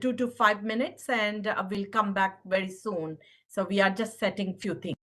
2 to 5 minutes, and we'll come back very soon. So we are just setting few things.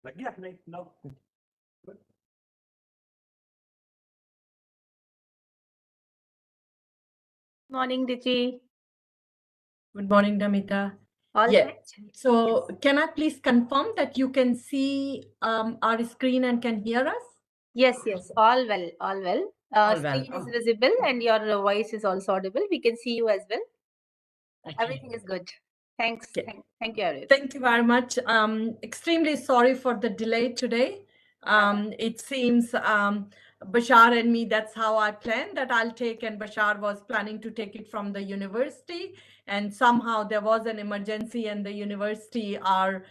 But yeah, like now. Morning, Dichi. Good morning, Damita. All Yeah. set? So Yes. can I please confirm that you can see our screen and can hear us? Yes. All well, all well. All well. Screen is Oh, visible and your voice is also audible. We can see you as well. okay. Everything is good. Thanks. Okay. Thank you, Arif. Thank you very much. Extremely sorry for the delay today. Yeah. It seems Bashar and me, that's how I planned that I'll take, and Bashar was planning to take it from the university. And somehow there was an emergency, and the university, our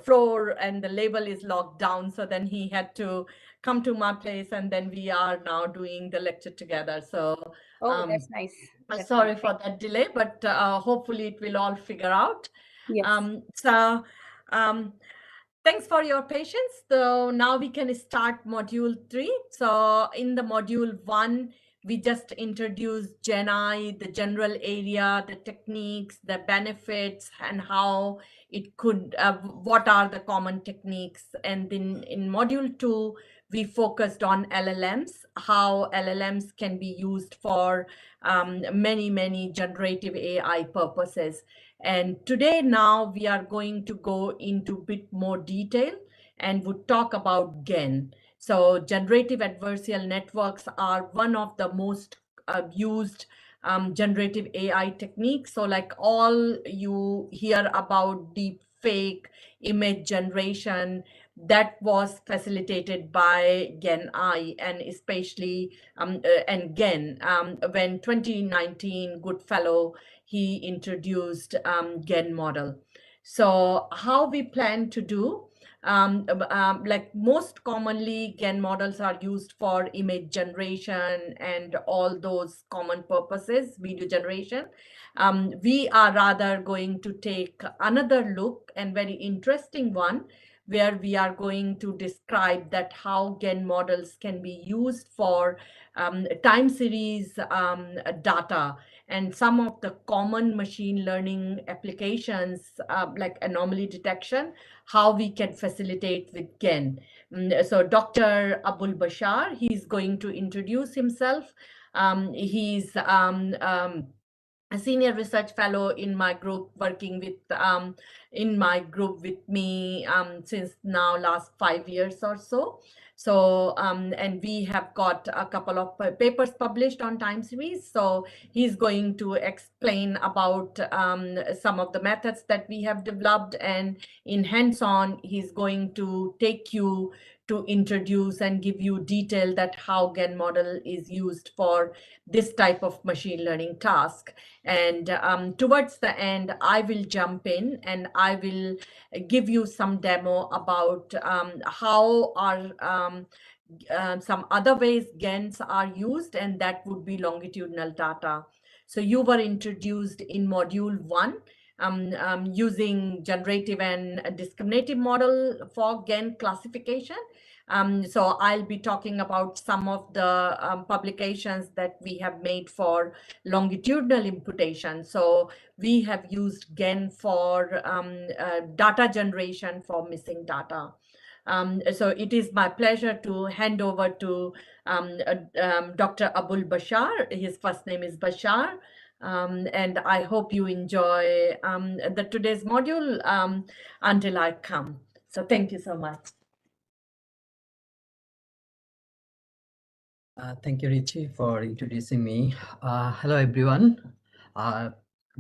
floor and the label is locked down. So then he had to come to my place, and then we are now doing the lecture together. So Oh, um, that's nice. That's nice. sorry for that delay, but hopefully it will all figure out. Yes. So thanks for your patience. So now we can start module 3. So in the module 1, we just introduced Gen I, the general area, the techniques, the benefits, and how it could, what are the common techniques. And then in module 2, we focused on LLMs, how LLMs can be used for many generative AI purposes. And today now we are going to go into a bit more detail and would talk about GAN. So generative adversarial networks are one of the most used generative AI techniques. So like all you hear about deep fake image generation, that was facilitated by GAN I, and especially and GAN when 2019 Goodfellow he introduced GAN model. So how we plan to do, like most commonly GAN models are used for image generation and all those common purposes, video generation. We are rather going to take another look, and very interesting one, where we are going to describe that how GAN models can be used for time series data and some of the common machine learning applications like anomaly detection, how we can facilitate with GAN. So Dr. Abul Bashar, he's going to introduce himself. He's a senior research fellow in my group, working with in my group with me since now last 5 years or so. So and we have got a couple of papers published on time series. So he's going to explain about some of the methods that we have developed, and in hands-on he's going to take you to introduce and give you detail that how GAN model is used for this type of machine learning task. And towards the end, I will jump in and I will give you some demo about how our some other ways GANs are used, and that would be longitudinal data. So you were introduced in module 1 using generative and discriminative model for GAN classification. So I'll be talking about some of the publications that we have made for longitudinal imputation. So we have used GAN for data generation for missing data. So it is my pleasure to hand over to Dr. Abul Bashar. His first name is Bashar. And I hope you enjoy the today's module until I come. So thank you so much. Thank you, Richie, for introducing me. Hello, everyone.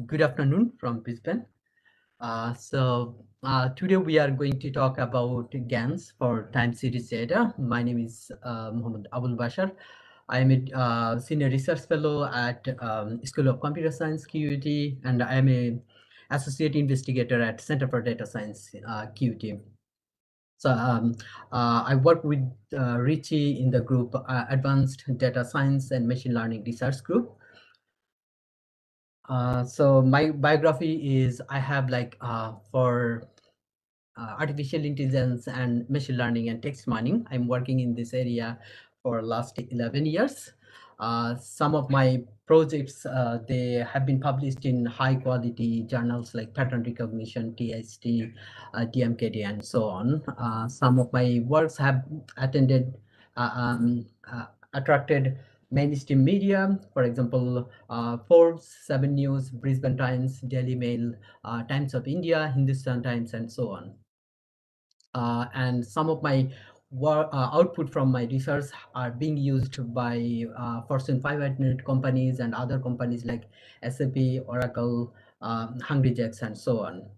Good afternoon from Brisbane. Today we are going to talk about GANs for time series data. My name is Mohammed Abul Bashar. I am a senior research fellow at School of Computer Science, QUT, and I am a associate investigator at Center for Data Science, QUT. So I work with Richie in the group Advanced Data Science and Machine Learning Research Group. So my biography is I have like for artificial intelligence and machine learning and text mining. I'm working in this area for last 11 years. Some of my projects, they have been published in high quality journals like Pattern Recognition, TST, DMKD, and so on. Some of my works have attended, attracted mainstream media, for example, Forbes, 7 News, Brisbane Times, Daily Mail, Times of India, Hindustan Times, and so on. And some of my output from my research are being used by Fortune 500 companies and other companies like SAP, Oracle, Hungry Jacks, and so on.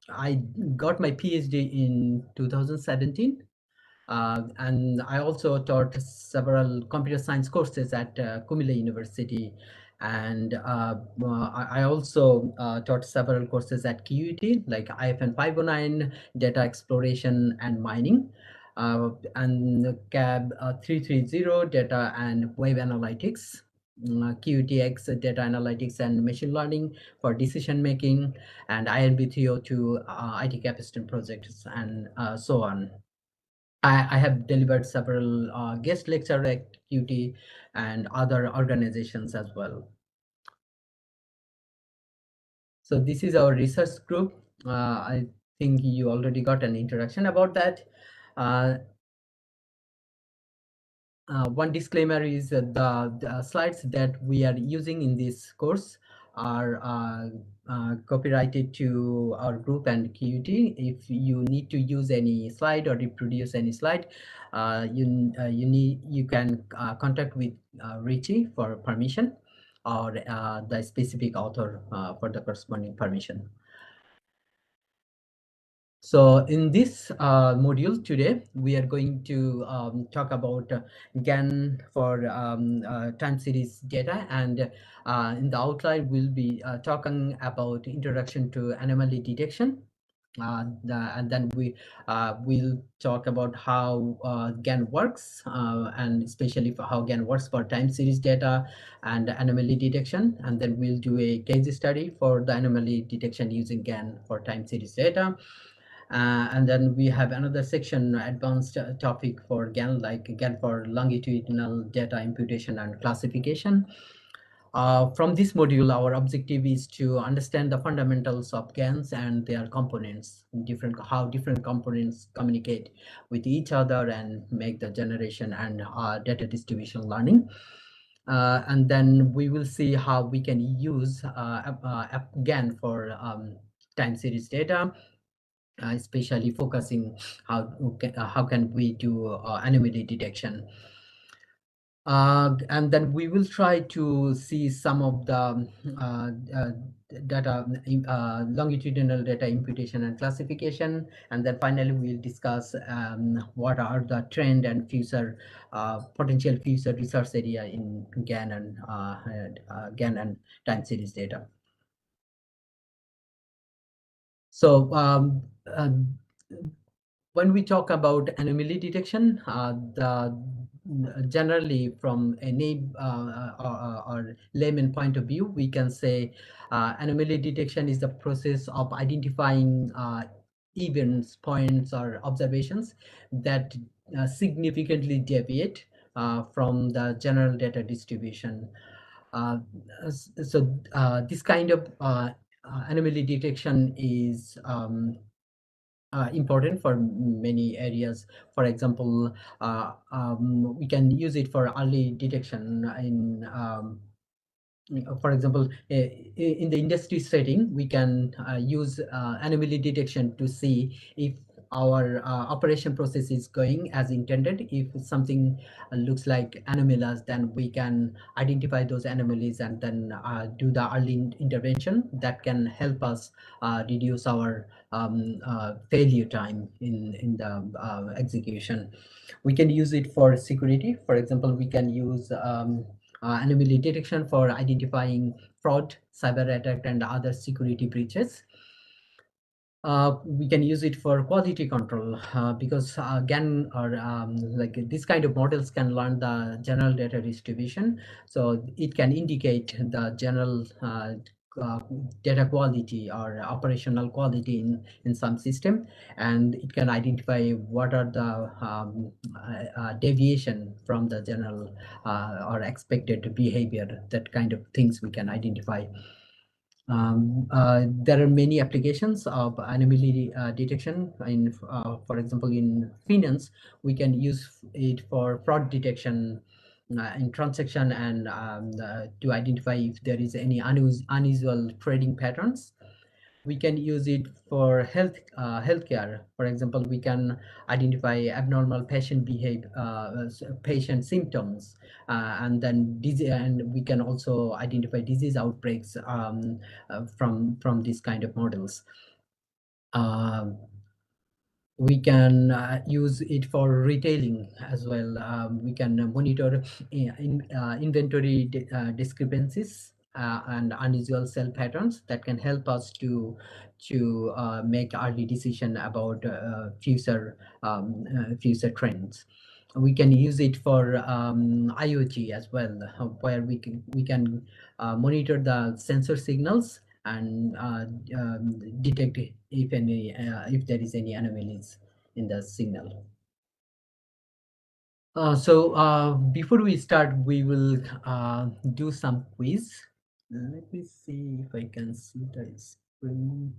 I got my PhD in 2017. And I also taught several computer science courses at Kumile University. And I also taught several courses at QUT, like IFN 509, data exploration and mining, and CAB 330, data and web analytics, QTX, data analytics and machine learning for decision making, and INB 302, IT capacity projects, and so on. I have delivered several guest lecture at QT and other organizations as well. So this is our research group. I think you already got an introduction about that. One disclaimer is that the slides that we are using in this course are copyrighted to our group and QUT. If you need to use any slide or reproduce any slide, you can contact with Richie for permission, or the specific author for the corresponding permission. So in this module today, we are going to talk about GAN for time series data, and in the outline, we'll be talking about introduction to anomaly detection. And then we will talk about how GAN works, and especially for how GAN works for time series data and anomaly detection. And then we'll do a case study for the anomaly detection using GAN for time series data. And then we have another section, advanced topic for GAN, like GAN for longitudinal data imputation and classification. From this module, our objective is to understand the fundamentals of GANs and their components, how different components communicate with each other and make the generation and data distribution learning. And then we will see how we can use GAN for time series data, especially focusing how can we do anomaly detection. And then we will try to see some of the data, longitudinal data imputation and classification. And then finally, we'll discuss what are the trend and future potential future research area in GAN and time series data. So when we talk about anomaly detection, generally from a or layman point of view, we can say anomaly detection is the process of identifying events, points, or observations that significantly deviate from the general data distribution. This kind of anomaly detection is important for many areas. For example, we can use it for early detection in for example, in the industry setting, we can use anomaly detection to see if our operation process is going as intended. If something looks like anomalous, then we can identify those anomalies and then do the early intervention that can help us reduce our failure time in the execution. We can use it for security. For example, we can use anomaly detection for identifying fraud, cyber attack, and other security breaches. We can use it for quality control because GAN or like this kind of models can learn the general data distribution. So it can indicate the general data quality or operational quality in some system, and it can identify what are the deviation from the general or expected behavior. That kind of things we can identify. There are many applications of anomaly detection. For example, in finance, we can use it for fraud detection in transaction, and to identify if there is any unusual trading patterns. We can use it for healthcare. For example, we can identify abnormal patient symptoms, and then and we can also identify disease outbreaks from these kind of models. We can use it for retailing as well. We can monitor inventory discrepancies and unusual sell patterns that can help us to make early decision about future trends. We can use it for IoT as well, where we can monitor the sensor signals and detect if there is any anomalies in the signal. So before we start, we will do some quiz. Let me see if I can see the screen.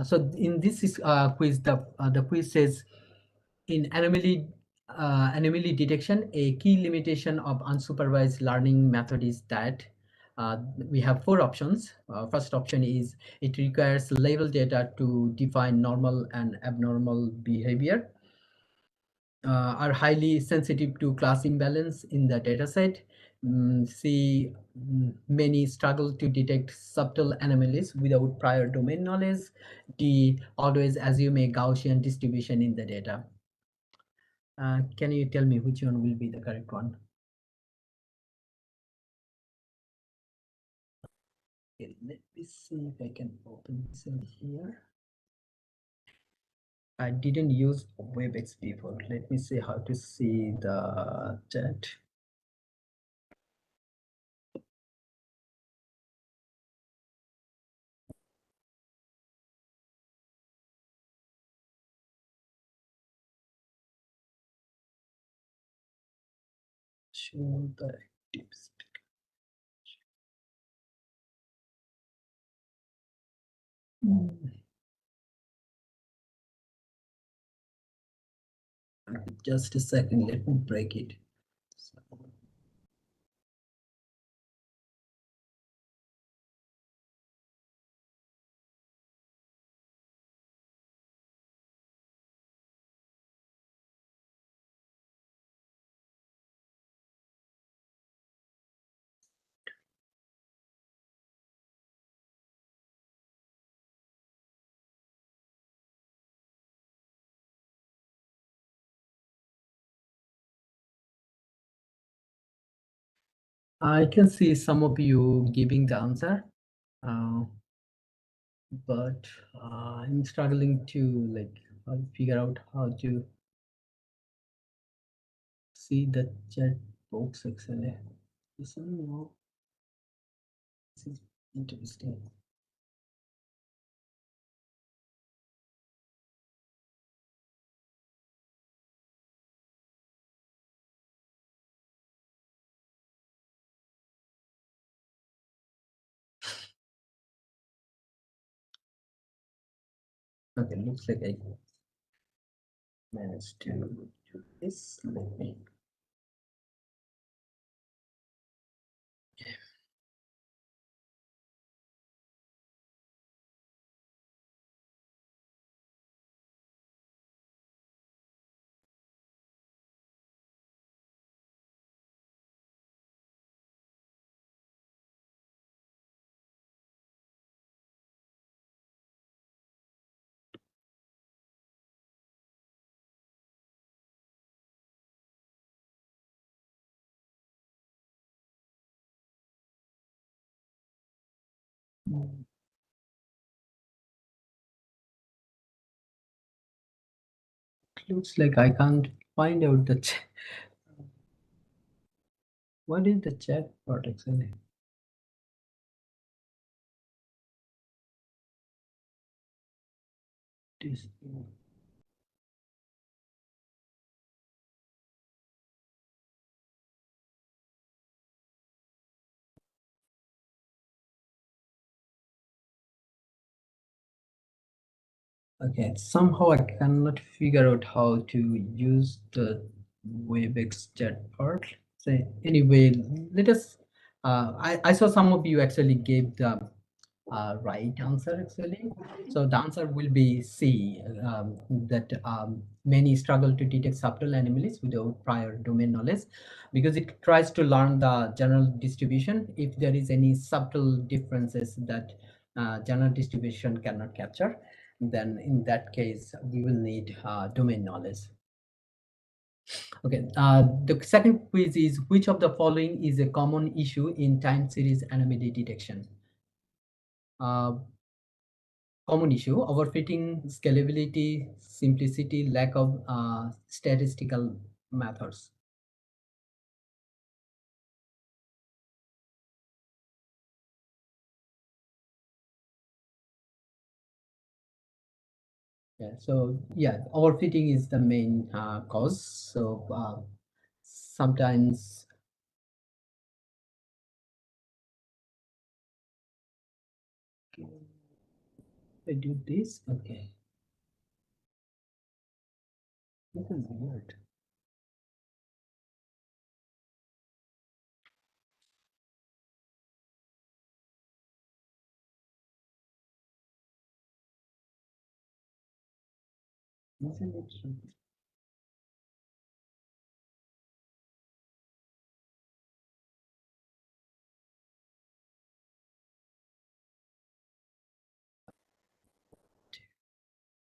So in this quiz, the quiz says, in anomaly detection, a key limitation of unsupervised learning method is that we have four options. First option is it requires label data to define normal and abnormal behavior, are highly sensitive to class imbalance in the dataset. C, many struggle to detect subtle anomalies without prior domain knowledge. D, always assume a Gaussian distribution in the data. Can you tell me which one will be the correct one? Okay, let me see if I can open this in here. I didn't use WebEx before. Let me see how to see the chat. Show the tips. Just a second, let me break it. I can see some of you giving the answer, but I'm struggling to figure out how to see the chat box actually. This is interesting. Okay, looks like I managed to do this. Let me. Looks like I can't find out the chat. What is the chat part actually? This. Okay, somehow I cannot figure out how to use the WebEx chat part. So anyway, let us. I saw some of you actually gave the right answer actually. So the answer will be C. That many struggle to detect subtle anomalies without prior domain knowledge, because it tries to learn the general distribution. If there is any subtle differences that general distribution cannot capture, then in that case we will need domain knowledge. Okay, the second quiz is, which of the following is a common issue in time series anomaly detection? Common issue: overfitting, scalability, simplicity, lack of statistical methods. Yeah, so yeah, overfitting is the main cause. So sometimes I do this. Okay, this is weird. Isn't it?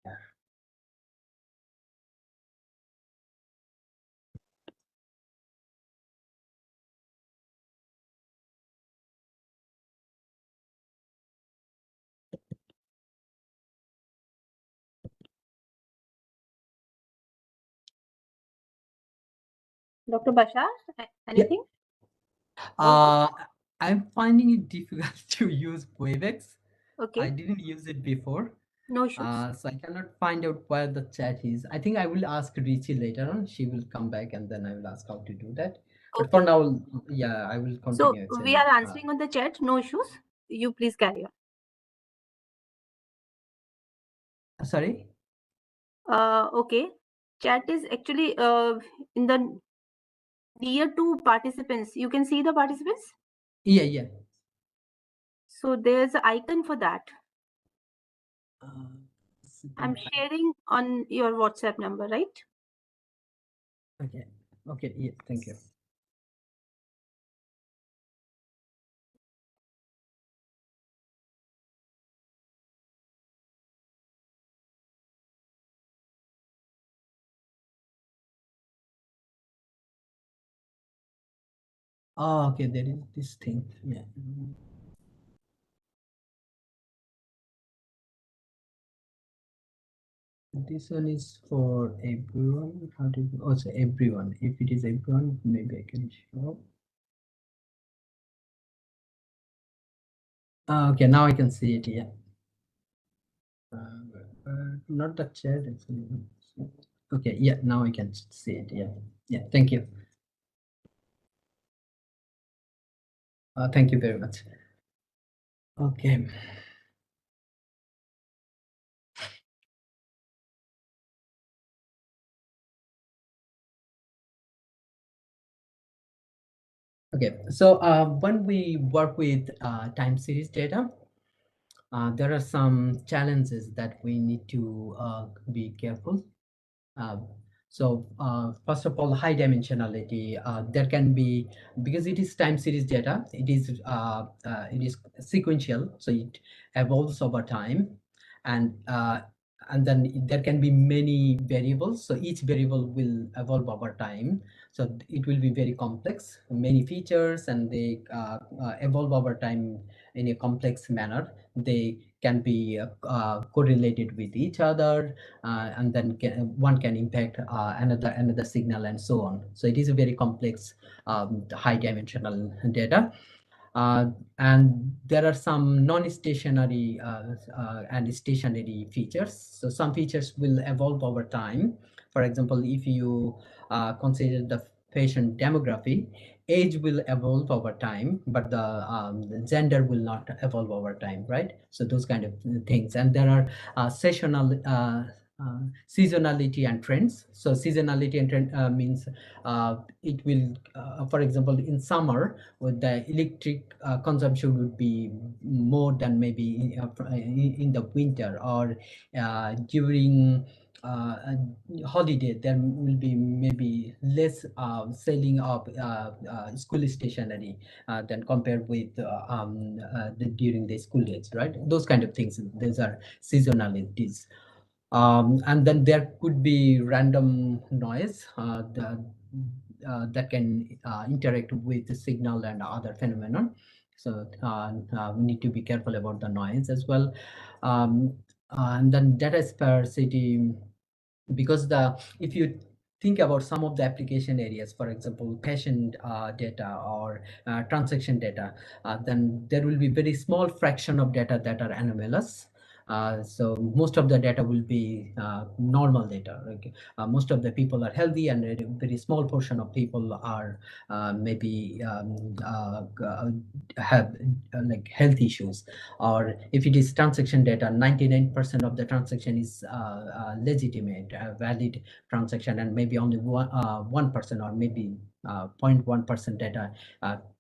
Yeah. Dr. Bashar, Yeah. anything? Uh, I'm finding it difficult to use WebEx. I Okay, didn't use it before. no issues. So I cannot find out where the chat is. I think I will ask Richie later on. She will come back and then I will ask how to do that. But for Okay. now, yeah, I will So continue we actually. are answering on the chat, no issues. You please carry Sorry? on. Okay. Chat is actually in the near to participants. You can see the participants. Yeah, yeah. So there's an icon for that. Uh, I'm sitting- sharing on your WhatsApp number, right? okay. Okay, yeah, thank you. Oh, okay, there is this thing. Yeah. This one is for everyone. How do you also everyone? If it is everyone, maybe I can show. Okay, now I can see it. Yeah. Not the chat. Actually. Okay. Yeah. Now I can see it. Yeah. Yeah. Thank you. Thank you very much. Okay. Okay. So when we work with time series data, there are some challenges that we need to be careful. Uh, first of all, high dimensionality. There can be, because it is time series data. It is sequential, so it evolves over time, and then there can be many variables. So each variable will evolve over time. So it will be very complex, many features, and they evolve over time in a complex manner. They can be correlated with each other, and then one can impact another signal and so on. So it is a very complex high dimensional data. And there are some non-stationary and stationary features. So some features will evolve over time. For example, if you consider the patient demography, age will evolve over time, but the gender will not evolve over time, right? So those kind of things. And there are seasonality and trends. So seasonality and trend means it will, for example, in summer, with the electric consumption would be more than maybe in the winter, or during holiday there will be maybe less selling of school stationery than compared with during the school days, right? Those kind of things, those are seasonalities. And then there could be random noise that can interact with the signal and other phenomenon. So we need to be careful about the noise as well. And then data sparsity, because if you think about some of the application areas, for example, patient data or transaction data, then there will be very small fraction of data that are anomalous. So most of the data will be normal data. Like, most of the people are healthy, and a very small portion of people are maybe have like health issues. Or if it is transaction data, 99% of the transaction is legitimate, valid transaction, and maybe only 1% or maybe 0.1% data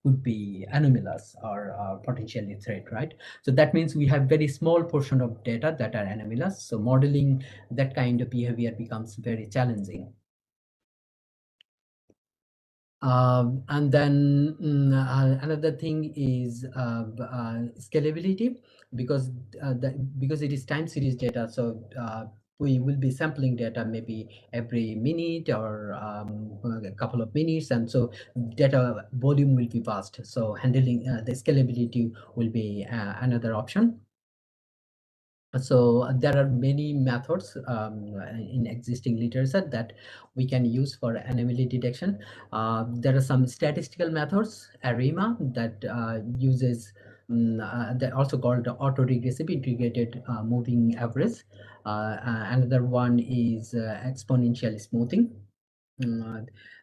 could be anomalous or potentially threat, right? So that means we have very small portion of data that are anomalous. So modeling that kind of behavior becomes very challenging. And then another thing is scalability, because because it is time series data. So we will be sampling data maybe every minute or a couple of minutes, and so data volume will be vast. So handling the scalability will be another option. So there are many methods in existing literature that we can use for anomaly detection. There are some statistical methods, ARIMA, that uses they're also called autoregressive integrated moving average. Another one is exponential smoothing.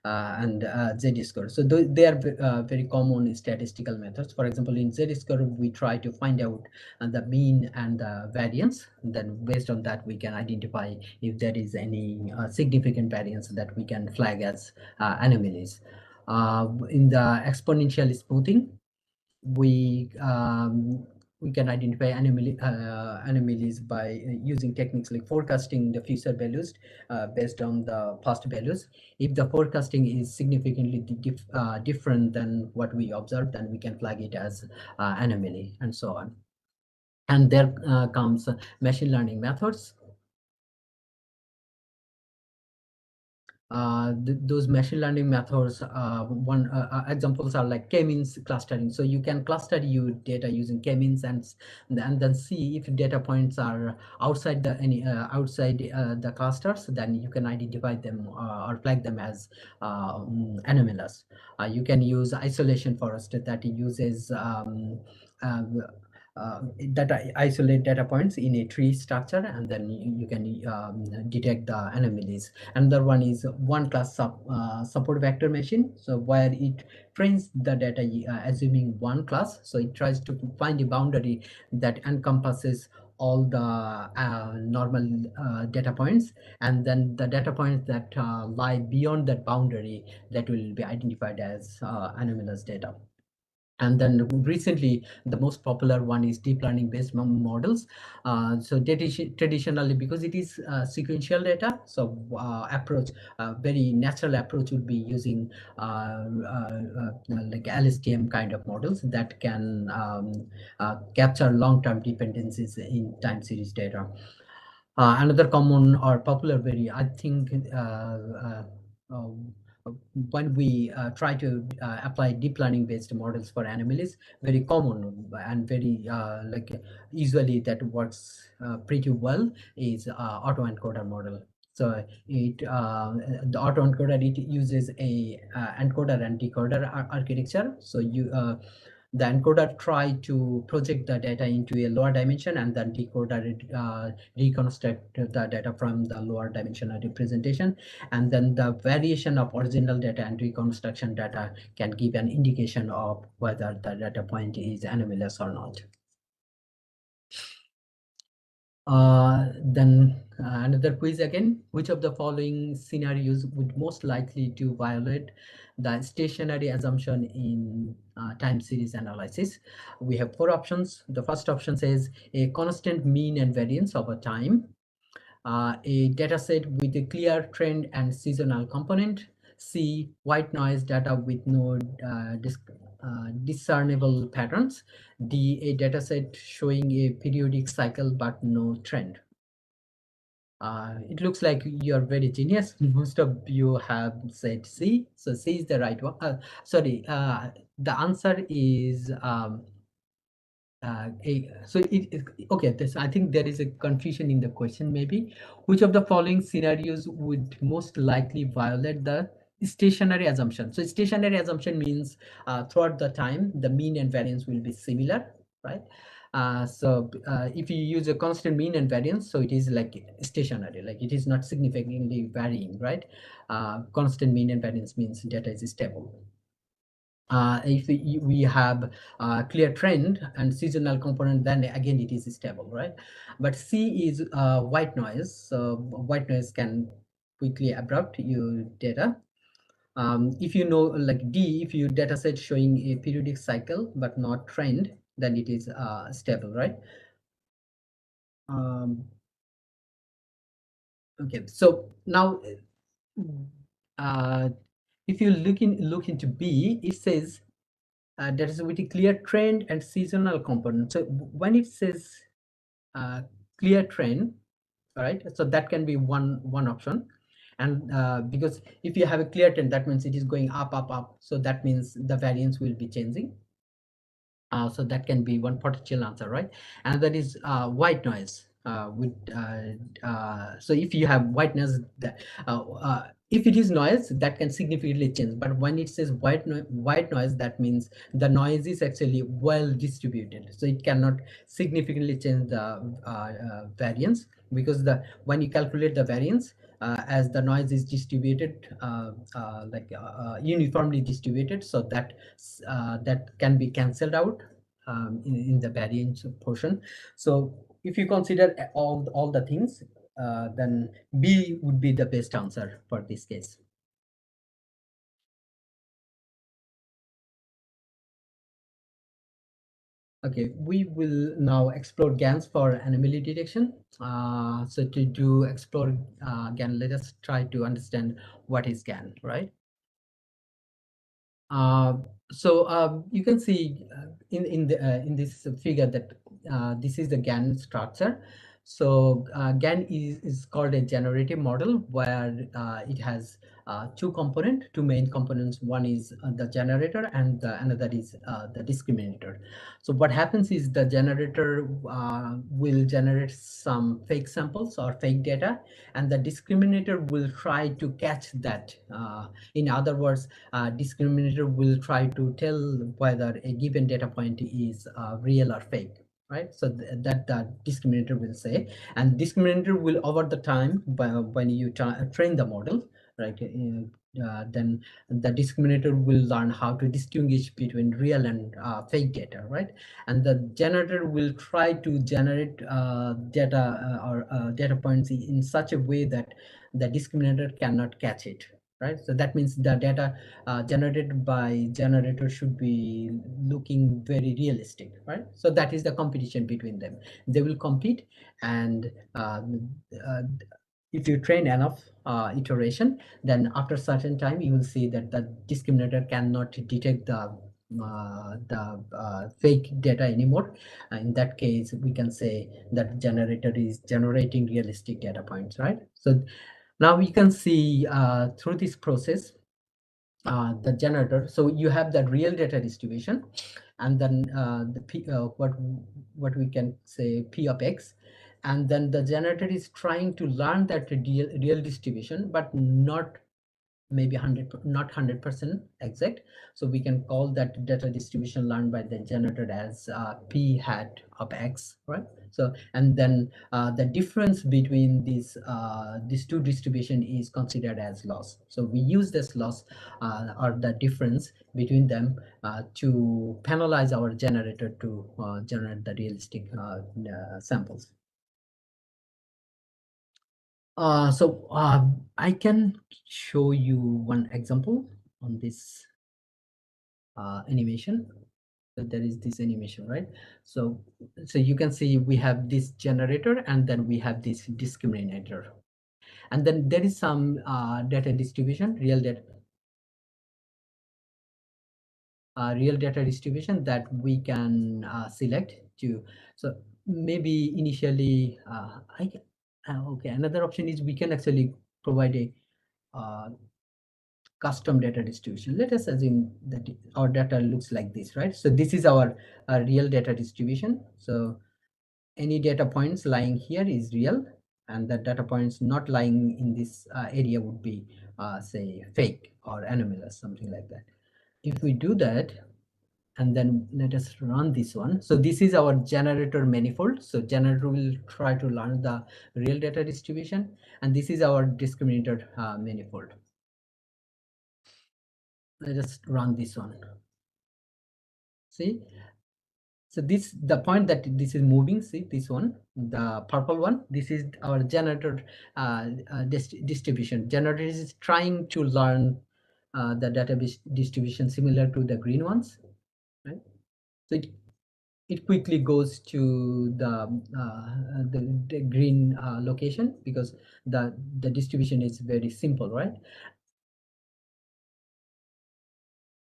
And Z-score. So they are very common statistical methods. For example, in Z-score, we try to find out the mean and the variance. Then based on that, we can identify if there is any significant variance that we can flag as anomalies. In the exponential smoothing, we can identify anomalies by using techniques like forecasting the future values based on the past values. If the forecasting is significantly different than what we observed, then we can flag it as anomaly, and so on. And there comes machine learning methods. Those machine learning methods, one examples are like k-means clustering. So you can cluster your data using k-means, and then see if data points are outside the clusters, then you can identify them or flag them as anomalous. You can use isolation forest that uses that isolate data points in a tree structure, and then you can detect the anomalies. Another one is one class support vector machine, so where it trains the data assuming one class. So it tries to find a boundary that encompasses all the normal data points, and then the data points that lie beyond that boundary, that will be identified as anomalous data. And then recently, the most popular one is deep learning based models. So traditionally, because it is sequential data, so approach, very natural approach would be using like LSTM kind of models that can capture long-term dependencies in time series data. Another common or popular I think when we try to apply deep learning based models for anomalies, very common and very like usually that works pretty well is autoencoder model. So the autoencoder, it uses a encoder and decoder architecture. So The encoder try to project the data into a lower dimension, and then decoder reconstruct the data from the lower dimensional representation, and then the variation of original data and reconstruction data can give an indication of whether the data point is anomalous or not. Then another quiz again. Which of the following scenarios would most likely to violate the stationary assumption in time series analysis? We have 4 options. The first option says a constant mean and variance over time, a data set with a clear trend and seasonal component, C, white noise data with no discernible patterns, D, a data set showing a periodic cycle but no trend. It looks like you're very genius. Most of you have said C, so C is the right one. Sorry, the answer is okay, I think there is a confusion in the question. Maybe which of the following scenarios would most likely violate the stationary assumption? So stationary assumption means throughout the time the mean and variance will be similar, right? If you use a constant mean and variance, so it is like stationary, like it is not significantly varying, right? Constant mean and variance means data is stable. If we have a clear trend and seasonal component, then again it is stable, right? But C is white noise. So white noise can quickly abrupt your data. If you know, like D, if your data set showing a periodic cycle but not trend, then it is stable, right? Okay, so now if you look into B, it says there is a very clear trend and seasonal component. So when it says clear trend, all right, so that can be one option. And because if you have a clear trend, that means it is going up, up, up. So that means the variance will be changing. So that can be one potential answer, right? And that is white noise. So if you have white noise, if it is noise, that can significantly change. But when it says white noise, that means the noise is actually well distributed, so it cannot significantly change the variance, because when you calculate the variance, as the noise is distributed uniformly distributed, so that can be cancelled out in the variance portion. So if you consider all the things, then B would be the best answer for this case. Okay, we will now explore GANs for anomaly detection. So to explore GAN, let us try to understand what is GAN, right? You can see in this figure that this is the GAN structure. So GAN is called a generative model, where it has two main components. One is the generator, and another is the discriminator. So what happens is the generator will generate some fake samples or fake data, and the discriminator will try to catch that. In other words, discriminator will try to tell whether a given data point is real or fake, right? So that the discriminator will say, and discriminator will over the time, when you train the model, right, then the discriminator will learn how to distinguish between real and fake data, right? And the generator will try to generate data or data points in such a way that the discriminator cannot catch it, right? So that means the data generated by generator should be looking very realistic, right? So that is the competition between them. They will compete, and if you train enough iteration, then after certain time you will see that the discriminator cannot detect the fake data anymore. In that case, we can say that generator is generating realistic data points, right? So now we can see through this process the generator. So you have the real data distribution, and then the P, what we can say P of X, and then the generator is trying to learn that real distribution, but not maybe 100, not 100% exact. So we can call that data distribution learned by the generator as p hat of x, right? So, and then the difference between these two distribution is considered as loss. So we use this loss or the difference between them to penalize our generator to generate the realistic samples. I can show you one example on this animation. So there is this animation, right? So you can see we have this generator and then we have this discriminator. And then there is some data distribution, real data distribution that we can select to. So maybe initially, okay, another option is we can actually provide a custom data distribution. Let us assume that our data looks like this, right? So this is our real data distribution. So any data points lying here is real, and the data points not lying in this area would be say fake or anomalous, something like that. If we do that, and then let us run this one. So this is our generator manifold. So generator will try to learn the real data distribution, and this is our discriminator manifold. Let us run this one. See, so this, the point that this is moving, see this one, the purple one, this is our generator distribution. Generator is trying to learn the data distribution similar to the green ones, right? So it quickly goes to the green location because the distribution is very simple, right?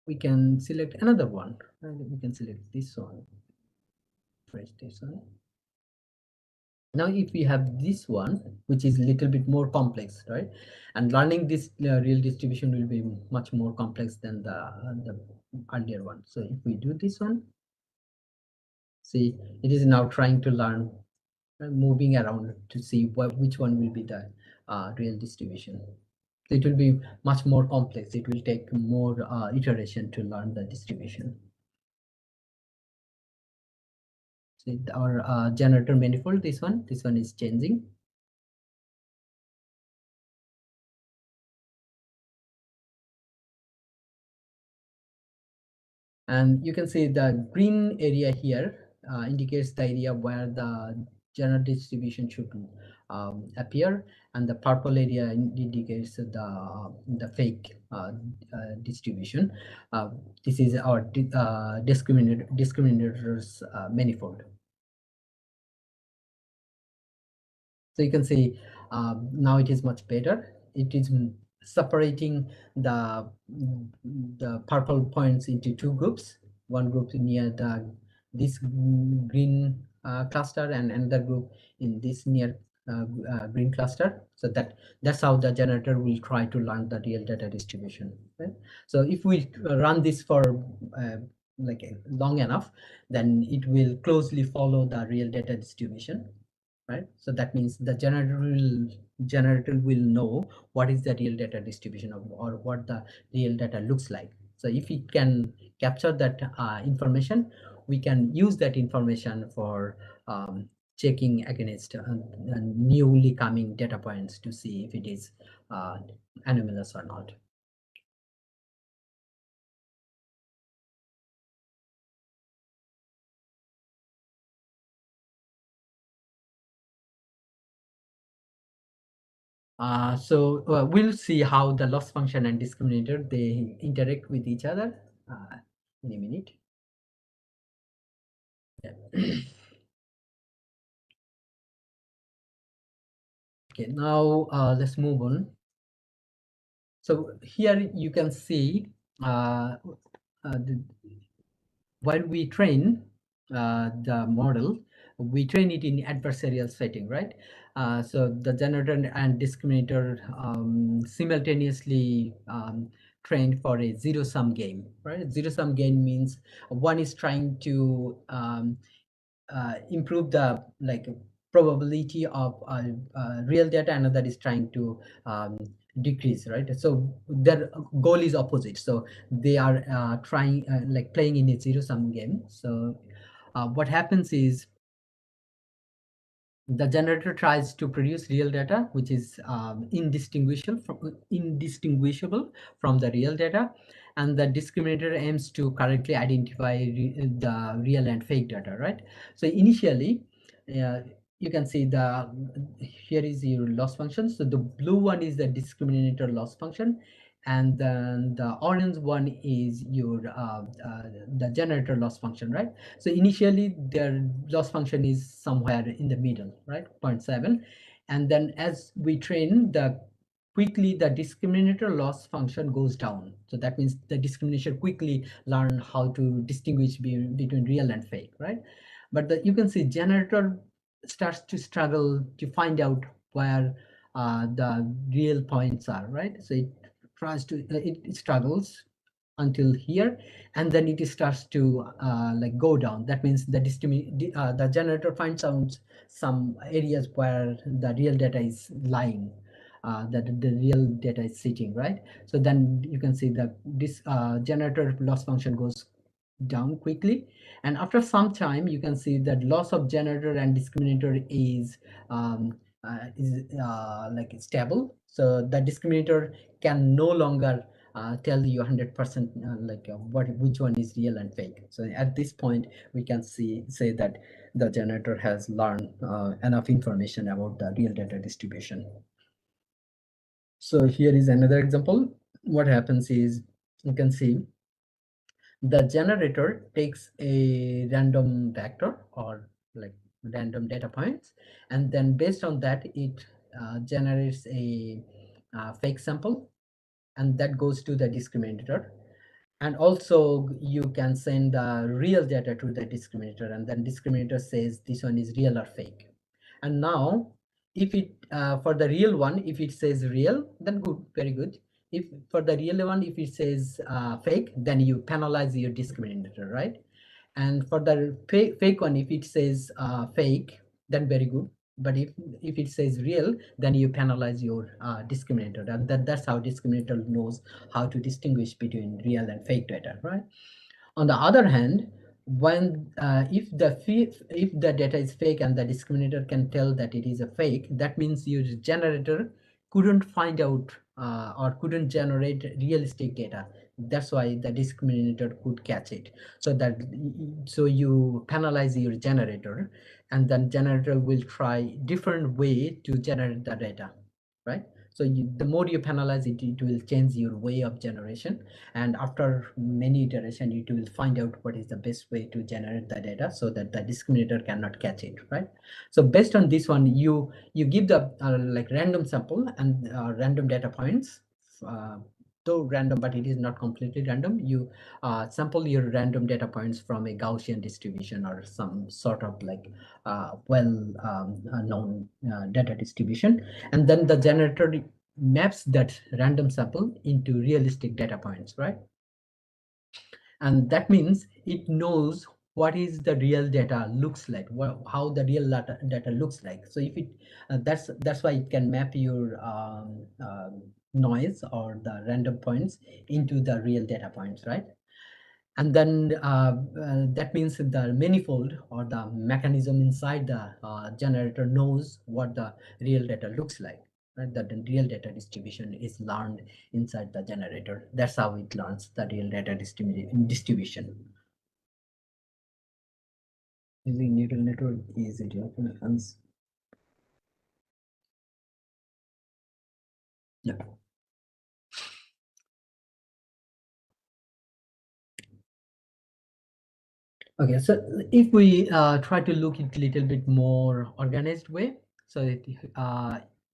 We can select another one, right? We can select this one, fresh this one. Now if we have this one, which is a little bit more complex, right? And learning this real distribution will be much more complex than the earlier one. So if we do this one, see, it is now trying to learn, moving around to see which one will be the real distribution. So it will be much more complex. It will take more iteration to learn the distribution. See, our generator manifold, this one is changing. And you can see the green area here indicates the area where the general distribution should appear, and the purple area indicates the fake distribution. This is our discriminators manifold. So you can see now it is much better. It is separating the purple points into two groups. One group near this green cluster, and another group in this near green cluster. So that's how the generator will try to learn the real data distribution. Right? So if we run this for like long enough, then it will closely follow the real data distribution. Right, so that means the generator will know what is the real data distribution of, or what the real data looks like. So if it can capture that information, we can use that information for checking against newly coming data points to see if it is anomalous or not. We'll see how the loss function and discriminator, they interact with each other in a minute. Yeah. Okay, now let's move on. So here you can see while we train the model, we train it in adversarial setting, right? So the generator and discriminator simultaneously trained for a zero-sum game, right? Zero-sum game means one is trying to improve the probability of real data, another is trying to decrease, right? So their goal is opposite. So they are trying like playing in a zero-sum game. So what happens is the generator tries to produce real data, which is indistinguishable from the real data, and the discriminator aims to correctly identify the real and fake data, right? So initially, you can see here is your loss function. So the blue one is the discriminator loss function, and then the orange one is your the generator loss function, right? So initially their loss function is somewhere in the middle, right? 0.7. And then as we train, quickly the discriminator loss function goes down. So that means the discriminator quickly learn how to distinguish between real and fake, right? But you can see generator starts to struggle to find out where the real points are, right? So it tries to, it struggles until here, and then it starts to like go down. That means the generator finds out some areas where the real data is lying, that the real data is sitting, right? So then you can see that this generator loss function goes down quickly, and after some time you can see that loss of generator and discriminator is like stable. So the discriminator can no longer tell you 100% like which one is real and fake. So at this point we can say that the generator has learned enough information about the real data distribution. So here is another example. What happens is, you can see the generator takes a random vector or like random data points, and then based on that it generates a fake sample, and that goes to the discriminator. And also you can send the real data to the discriminator, and then discriminator says this one is real or fake. And now if it for the real one, if it says real, then good, very good. If for the real one, if it says fake, then you penalize your discriminator, right? And for the fake one, if it says fake, then very good. But if it says real, then you penalize your discriminator. And that's how discriminator knows how to distinguish between real and fake data, right? On the other hand, when if the data is fake and the discriminator can tell that it is a fake, that means your generator couldn't find out or couldn't generate realistic data. That's why the discriminator could catch it. So you penalize your generator, and then generator will try different way to generate the data, right? So the more you penalize it, it will change your way of generation, and after many iteration it will find out what is the best way to generate the data so that the discriminator cannot catch it, right? So based on this one, you give the like random sample and random data points, though random, but it is not completely random. You sample your random data points from a Gaussian distribution or some sort of like known data distribution, and then the generator maps that random sample into realistic data points, right? And that means it knows what is the real data looks like, how the real data looks like. So if it that's why it can map your noise or the random points into the real data points, right? And then that means the manifold or the mechanism inside the generator knows what the real data looks like, right? That the real data distribution is learned inside the generator. That's how it learns the real data distribution. Using neural network is it happens. Yeah. Okay, so if we try to look at a little bit more organized way, so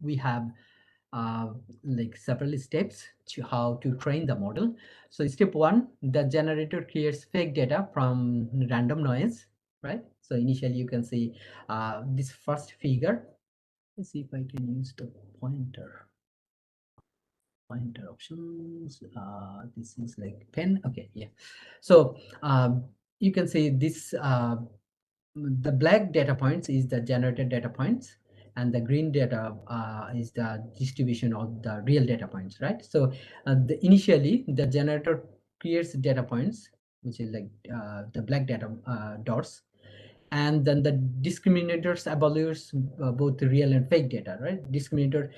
we have like several steps to how to train the model. So step one, the generator creates fake data from random noise, right? So initially you can see this first figure. Let's see if I can use the pointer options. This is like pen. Okay, yeah. So you can see this the black data points is the generated data points, and the green data is the distribution of the real data points, right? So initially the generator creates data points, which is like the black data dots, and then the discriminators evaluates both the real and fake data, right? Discriminator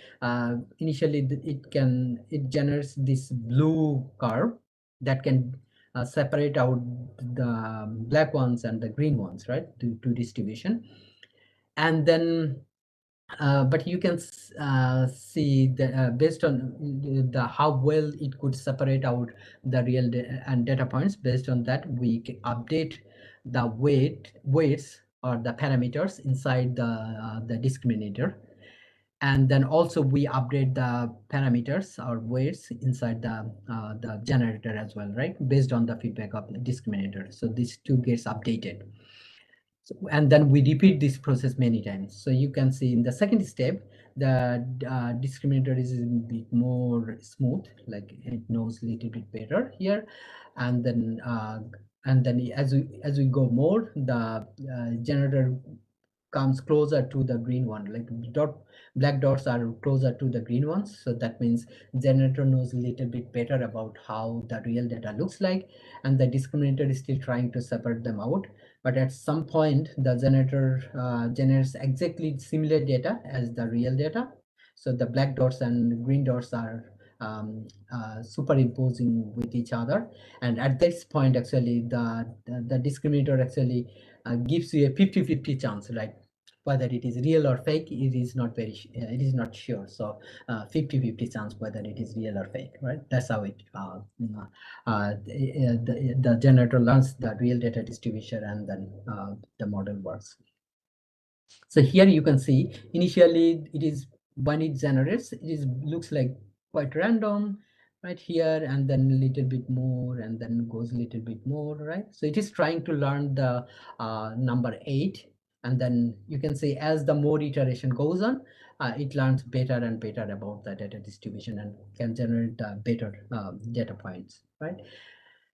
initially it generates this blue curve that can separate out the black ones and the green ones, right, to distribution. And then but you can see that based on the how well it could separate out the real and data points, based on that we can update the weights or the parameters inside the discriminator. And then also we update the parameters or weights inside the generator as well, right, based on the feedback of the discriminator. So these two gets updated. So, and then we repeat this process many times. So you can see in the second step, the discriminator is a bit more smooth, like it knows a little bit better here. And then as we go more, the generator comes closer to the green one, like black dots are closer to the green ones. So that means generator knows a little bit better about how the real data looks like, and the discriminator is still trying to separate them out. But at some point the generator generates exactly similar data as the real data. So the black dots and green dots are superimposing with each other, and at this point actually the discriminator actually gives you a 50-50 chance, like whether it is real or fake, it is not it is not sure. So 50-50 chance whether it is real or fake, right? That's how it the generator learns the real data distribution, and then the model works. So here you can see initially it is, when it generates, it is looks like quite random right here, and then a little bit more, and then goes a little bit more, right? So it is trying to learn the number 8, and then you can see as the more iteration goes on, it learns better and better about the data distribution and can generate better data points, right?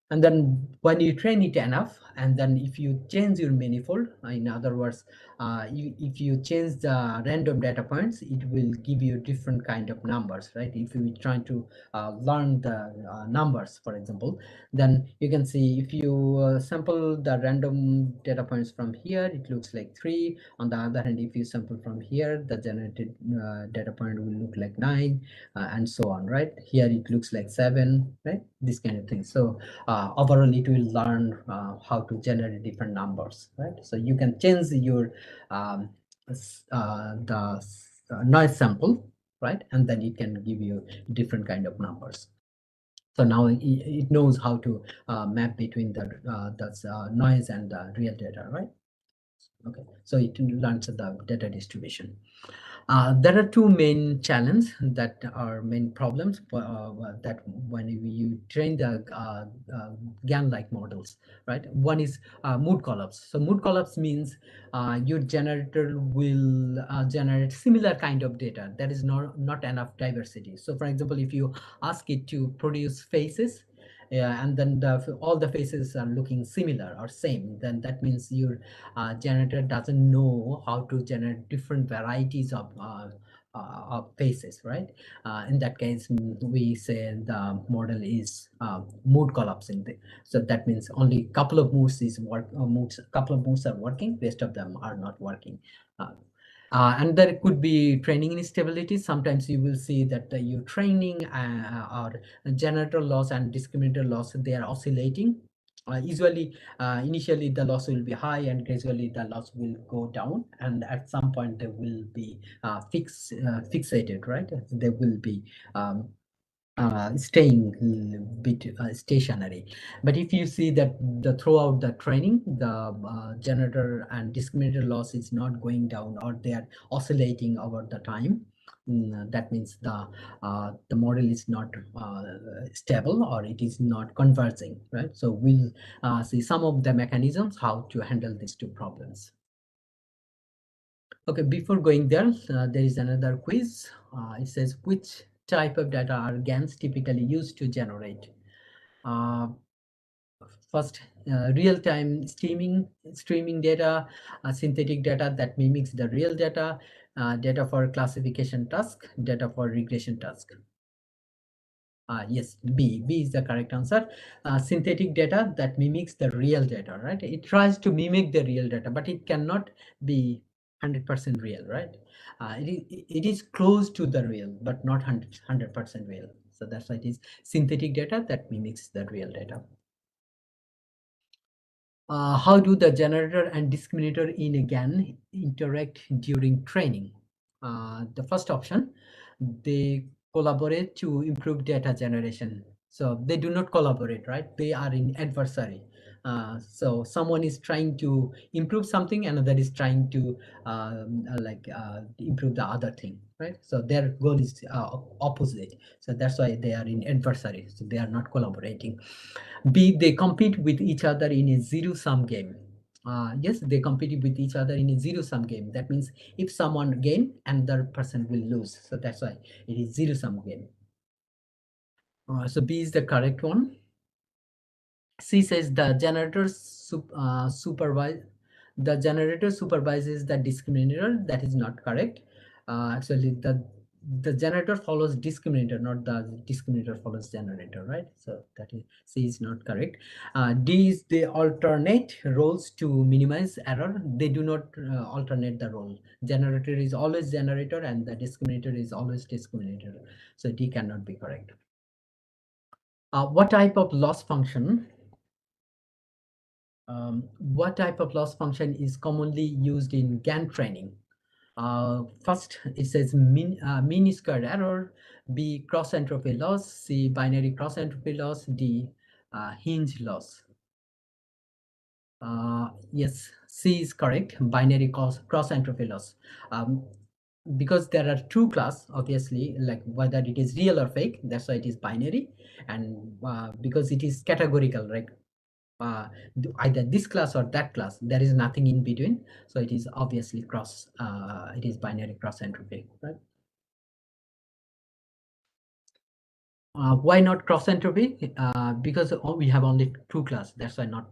And then when you train it enough, and then if you change your manifold, in other words, if you change the random data points, it will give you different kind of numbers, right? If you trying to learn the numbers, for example, then you can see if you sample the random data points from here, it looks like 3. On the other hand, if you sample from here, the generated data point will look like 9, and so on, right? Here it looks like 7, right? This kind of thing. So overall it will learn how to generate different numbers, right? So you can change your the noise sample, right, and then it can give you different kind of numbers. So now it knows how to map between the noise and the real data, right? Okay, so it learns the data distribution. There are two main challenges that are main problems that when you train the GAN-like models, right? One is mood collapse. So mood collapse means your generator will generate similar kind of data. There is not enough diversity. So for example, if you ask it to produce faces, and then all the faces are looking similar or same, then that means your generator doesn't know how to generate different varieties of faces, right? In that case, we say the model is mood collapsing. So that means only couple of modes couple of modes are working, rest of them are not working. And there could be training instability. Sometimes you will see that your training or generator loss and discriminator loss, they are oscillating. Usually, initially the loss will be high, and gradually the loss will go down, and at some point they will be fixated, right? They will be staying a bit stationary. But if you see that throughout the training, the generator and discriminator loss is not going down, or they are oscillating over the time, that means the model is not stable, or it is not converging, right? So we'll see some of the mechanisms how to handle these two problems. Okay, before going there, there is another quiz. It says, which type of data are GANs typically used to generate? First, real-time streaming data, synthetic data that mimics the real data, data for classification task, data for regression task. Yes, B is the correct answer. Synthetic data that mimics the real data, right? It tries to mimic the real data, but it cannot be 100% real, right? It is close to the real, but not 100% real. So that's why it is synthetic data that mimics the real data. How do the generator and discriminator in a GAN interact during training? The first option, they collaborate to improve data generation. So they do not collaborate, right? They are in adversary. So someone is trying to improve something, another is trying to improve the other thing, right? So their goal is opposite. So that's why they are in adversary. So they are not collaborating. B, they compete with each other in a zero-sum game. Yes, they compete with each other in a zero-sum game. That means if someone gain, another person will lose. So that's why it is zero-sum game. So B is the correct one. C says the generator supervises the discriminator. That is not correct. Actually, the generator follows discriminator, not the discriminator follows generator, right? So that is C is not correct. D is they alternate roles to minimize error. They do not alternate the role. Generator is always generator and the discriminator is always discriminator. So D cannot be correct. What type of loss function is commonly used in GAN training? First, it says mean squared error, B, cross entropy loss, C, binary cross entropy loss, D, hinge loss. Yes, C is correct, binary cross entropy loss. Because there are two class, obviously, like whether it is real or fake, that's why it is binary, and because it is categorical, right? Either this class or that class, there is nothing in between, so it is obviously it is binary cross entropy, right? Why not cross entropy? Because we have only two class, that's why not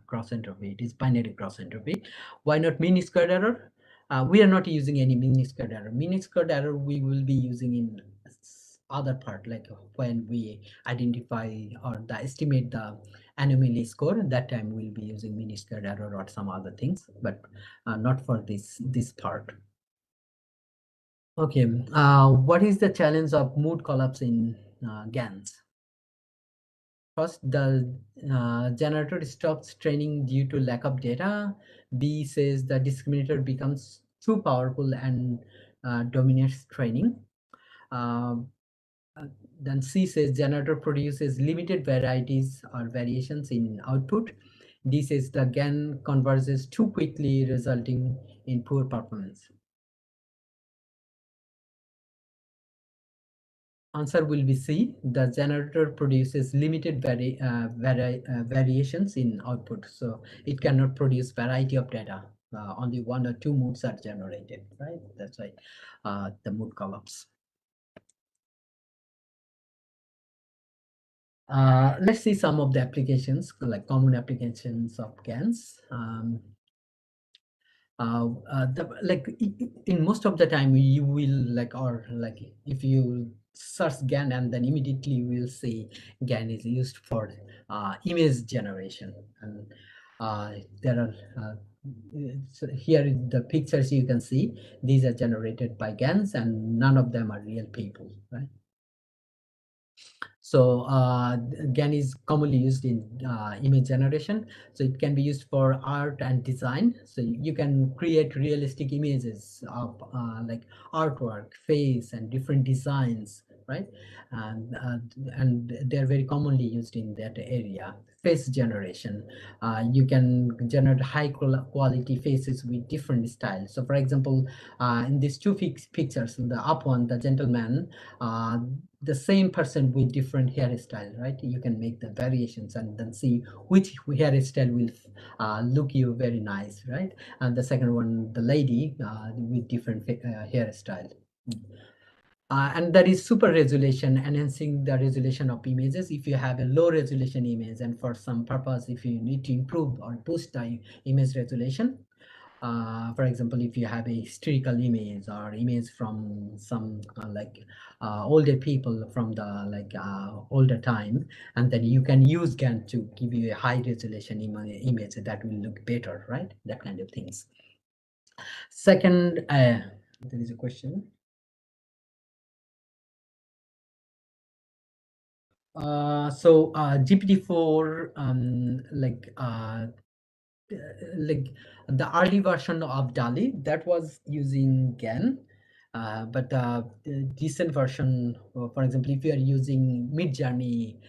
cross entropy, it is binary cross entropy. Why not mean squared error? We are not using any mean squared error. Mean squared error we will be using in other part, like when we identify or estimate the anomaly score, that time we'll be using mean squared error or some other things, but not for this part. Okay, what is the challenge of mood collapse in GANs? First, the generator stops training due to lack of data. B says the discriminator becomes too powerful and dominates training. Then C says generator produces limited varieties or variations in output. D says the GAN converges too quickly, resulting in poor performance. Answer will be C. The generator produces limited variations in output, so it cannot produce variety of data. Only one or two modes are generated, right? That's why the mood collapse. Let's see some of the applications, like common applications of GANs. In most of the time you will if you search GAN and then immediately you will see GAN is used for image generation, and there are so here in the pictures you can see these are generated by GANs and none of them are real people, right? So GAN is commonly used in image generation. So it can be used for art and design. So you can create realistic images of like artwork, face, and different designs, right? And they're very commonly used in that area. Face generation, you can generate high quality faces with different styles. So for example, in these two pictures, the up one, the gentleman, the same person with different hairstyle, right? You can make the variations and then see which hairstyle will look you very nice, right? And the second one, the lady with different hairstyle. And that is super resolution, enhancing the resolution of images. If you have a low resolution image and for some purpose, if you need to improve or boost the image resolution, for example, if you have a historical image or image from some older people from the older time, and then you can use GAN to give you a high resolution image that will look better, right? That kind of things. Second, there is a question. GPT-4, like the early version of DALI that was using GAN, but the recent version, for example, if you are using Midjourney,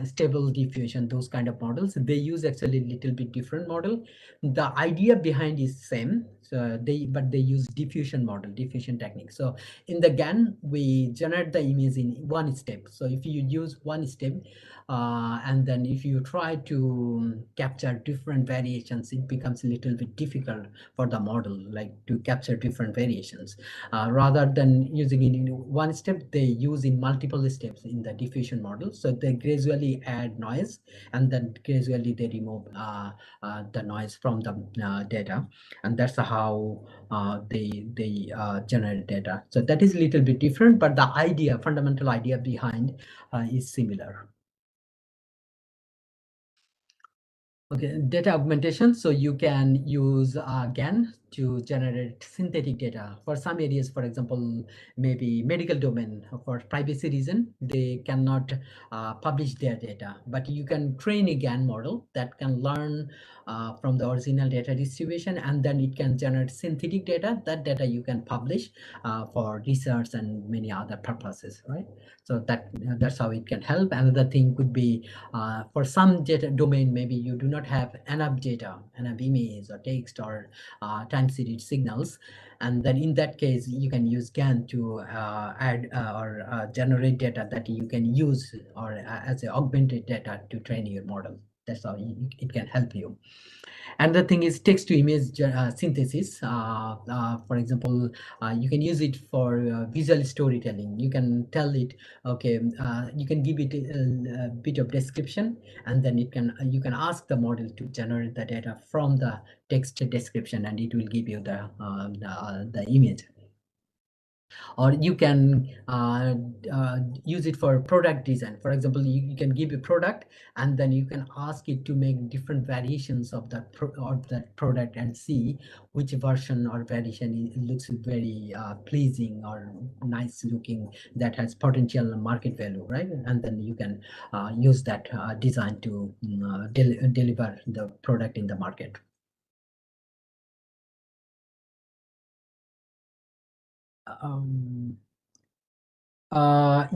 Stable Diffusion, those kind of models, they use actually a little bit different model. The idea behind is same, so but they use diffusion model, diffusion technique. So in the GAN, we generate the image in one step. So if you use one step, and then if you try to capture different variations, it becomes a little bit difficult for the model, like to capture different variations. Rather than using it in one step, they use in multiple steps in the diffusion model. So they gradually add noise, and then gradually they remove the noise from the data, and that's how they generate data. So that is a little bit different, but the idea, fundamental idea behind is similar. Okay, data augmentation. So you can use GAN to generate synthetic data for some areas. For example, maybe medical domain, for privacy reason, they cannot publish their data, but you can train a GAN model that can learn from the original data distribution, and then it can generate synthetic data. That data you can publish for research and many other purposes, right? So that's how it can help. Another thing could be for some data domain, maybe you do not have enough data, enough image or text or time series signals, and then in that case you can use GAN to add or generate data that you can use or as a augmented data to train your model. That's how it can help you. Another thing is text to image synthesis. For example, you can use it for visual storytelling. You can tell it, okay, you can give it a bit of description, and then you can ask the model to generate the data from the text description, and it will give you the image. Or you can use it for product design. For example, you can give a product, and then you can ask it to make different variations of that product and see which version or variation looks very pleasing or nice looking, that has potential market value, right? And then you can use that design to deliver the product in the market.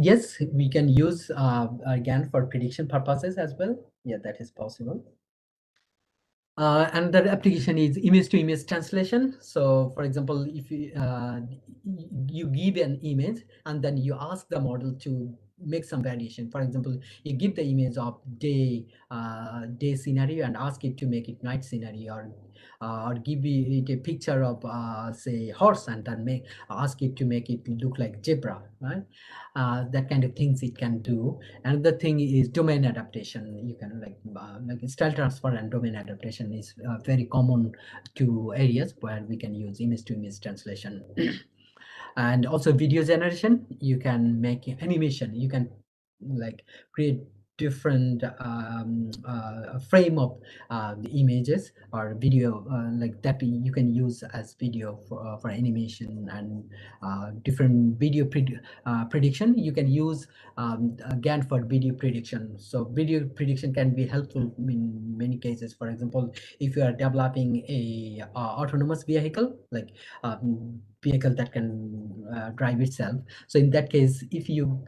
Yes, we can use GAN for prediction purposes as well. Yeah, that is possible. Another application is image-to-image translation. So, for example, if you give an image and then you ask the model to make some variation. For example, you give the image of day scenario and ask it to make it night scenario, or give it a picture of say horse, and then ask it to make it look like zebra, right? That kind of things it can do. Another thing is domain adaptation. You can like style transfer and domain adaptation is very common to areas where we can use image to image translation. And also video generation. You can make animation. You can like create different frame of the images or video like that you can use as video for animation, and different video prediction. You can use GAN for video prediction. So video prediction can be helpful in many cases. For example, if you are developing a autonomous vehicle, like vehicle that can drive itself. So in that case, if you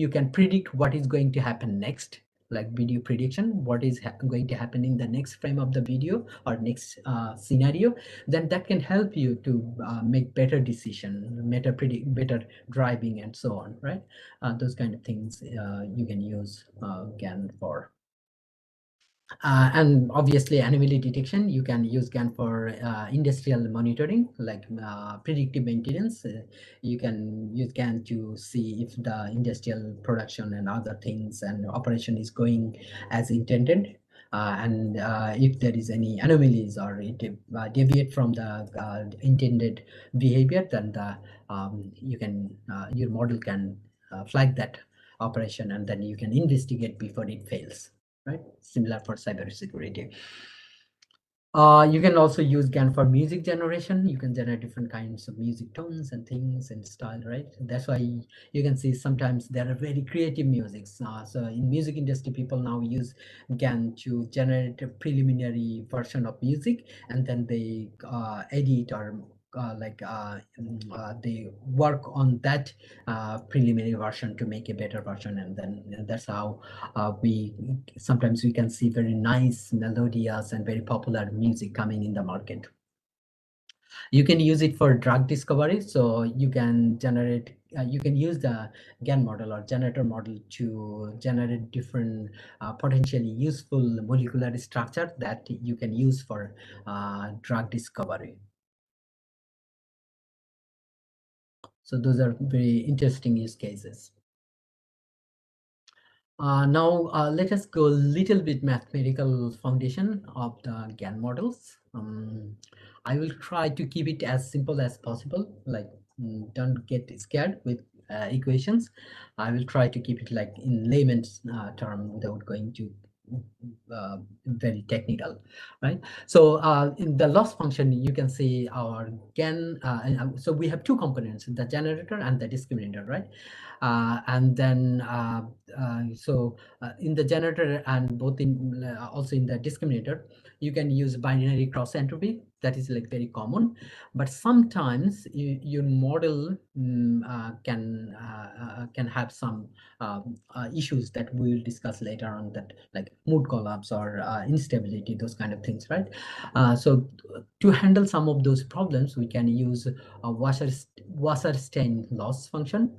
can predict what is going to happen next, like video prediction, what is going to happen in the next frame of the video or next scenario, then that can help you to make better decision, better driving and so on, right? Those kind of things you can use GAN for. And obviously anomaly detection, you can use GAN for industrial monitoring, like predictive maintenance. You can use GAN to see if the industrial production and other things and operation is going as intended. And if there is any anomalies or it deviate from the intended behavior, then you can your model can flag that operation, and then you can investigate before it fails. Right, similar for cybersecurity. You can also use GAN for music generation. You can generate different kinds of music tones and things and style, right? That's why you can see sometimes there are very creative musics. So in music industry, people now use GAN to generate a preliminary version of music, and then they edit or they work on that preliminary version to make a better version, and then that's how we sometimes we can see very nice melodious and very popular music coming in the market. You can use it for drug discovery, so you can generate you can use the GAN model or generator model to generate different potentially useful molecular structure that you can use for drug discovery. So those are very interesting use cases. Now let us go a little bit mathematical foundation of the GAN models. I will try to keep it as simple as possible, like don't get scared with equations. I will try to keep it like in layman's term without going to very technical, right? So in the loss function, you can see our GAN, so we have two components, the generator and the discriminator, right? And then in the generator and both in also in the discriminator, you can use binary cross entropy. That is like very common, but sometimes your model can have some issues that we will discuss later on, that like mood collapse or instability, those kind of things, right? So to handle some of those problems, we can use a Wasserstein loss function,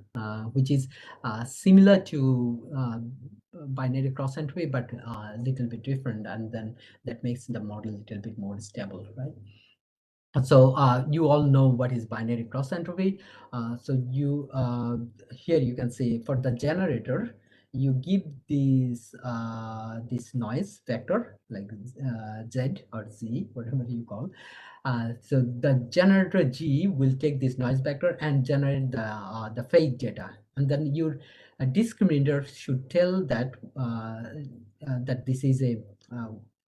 which is similar to binary cross entropy, but a little bit different, and then that makes the model a little bit more stable, right? So you all know what is binary cross entropy. So you here you can see for the generator, you give this noise vector like Z or Z, whatever you call. So the generator G will take this noise vector and generate the phase data, and then your discriminator should tell that that this is a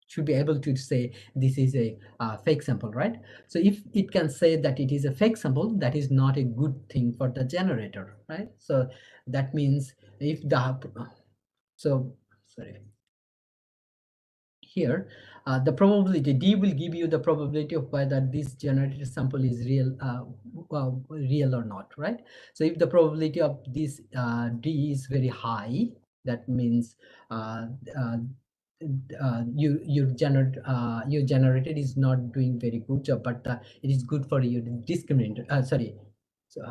should be able to say this is a fake sample, right? So if it can say that it is a fake sample, that is not a good thing for the generator, right? So that means if the sorry, here the probability D will give you the probability of whether this generated sample is real or not, right? So if the probability of this D is very high, that means your generated is not doing very good job, but it is good for your discriminator. Sorry, so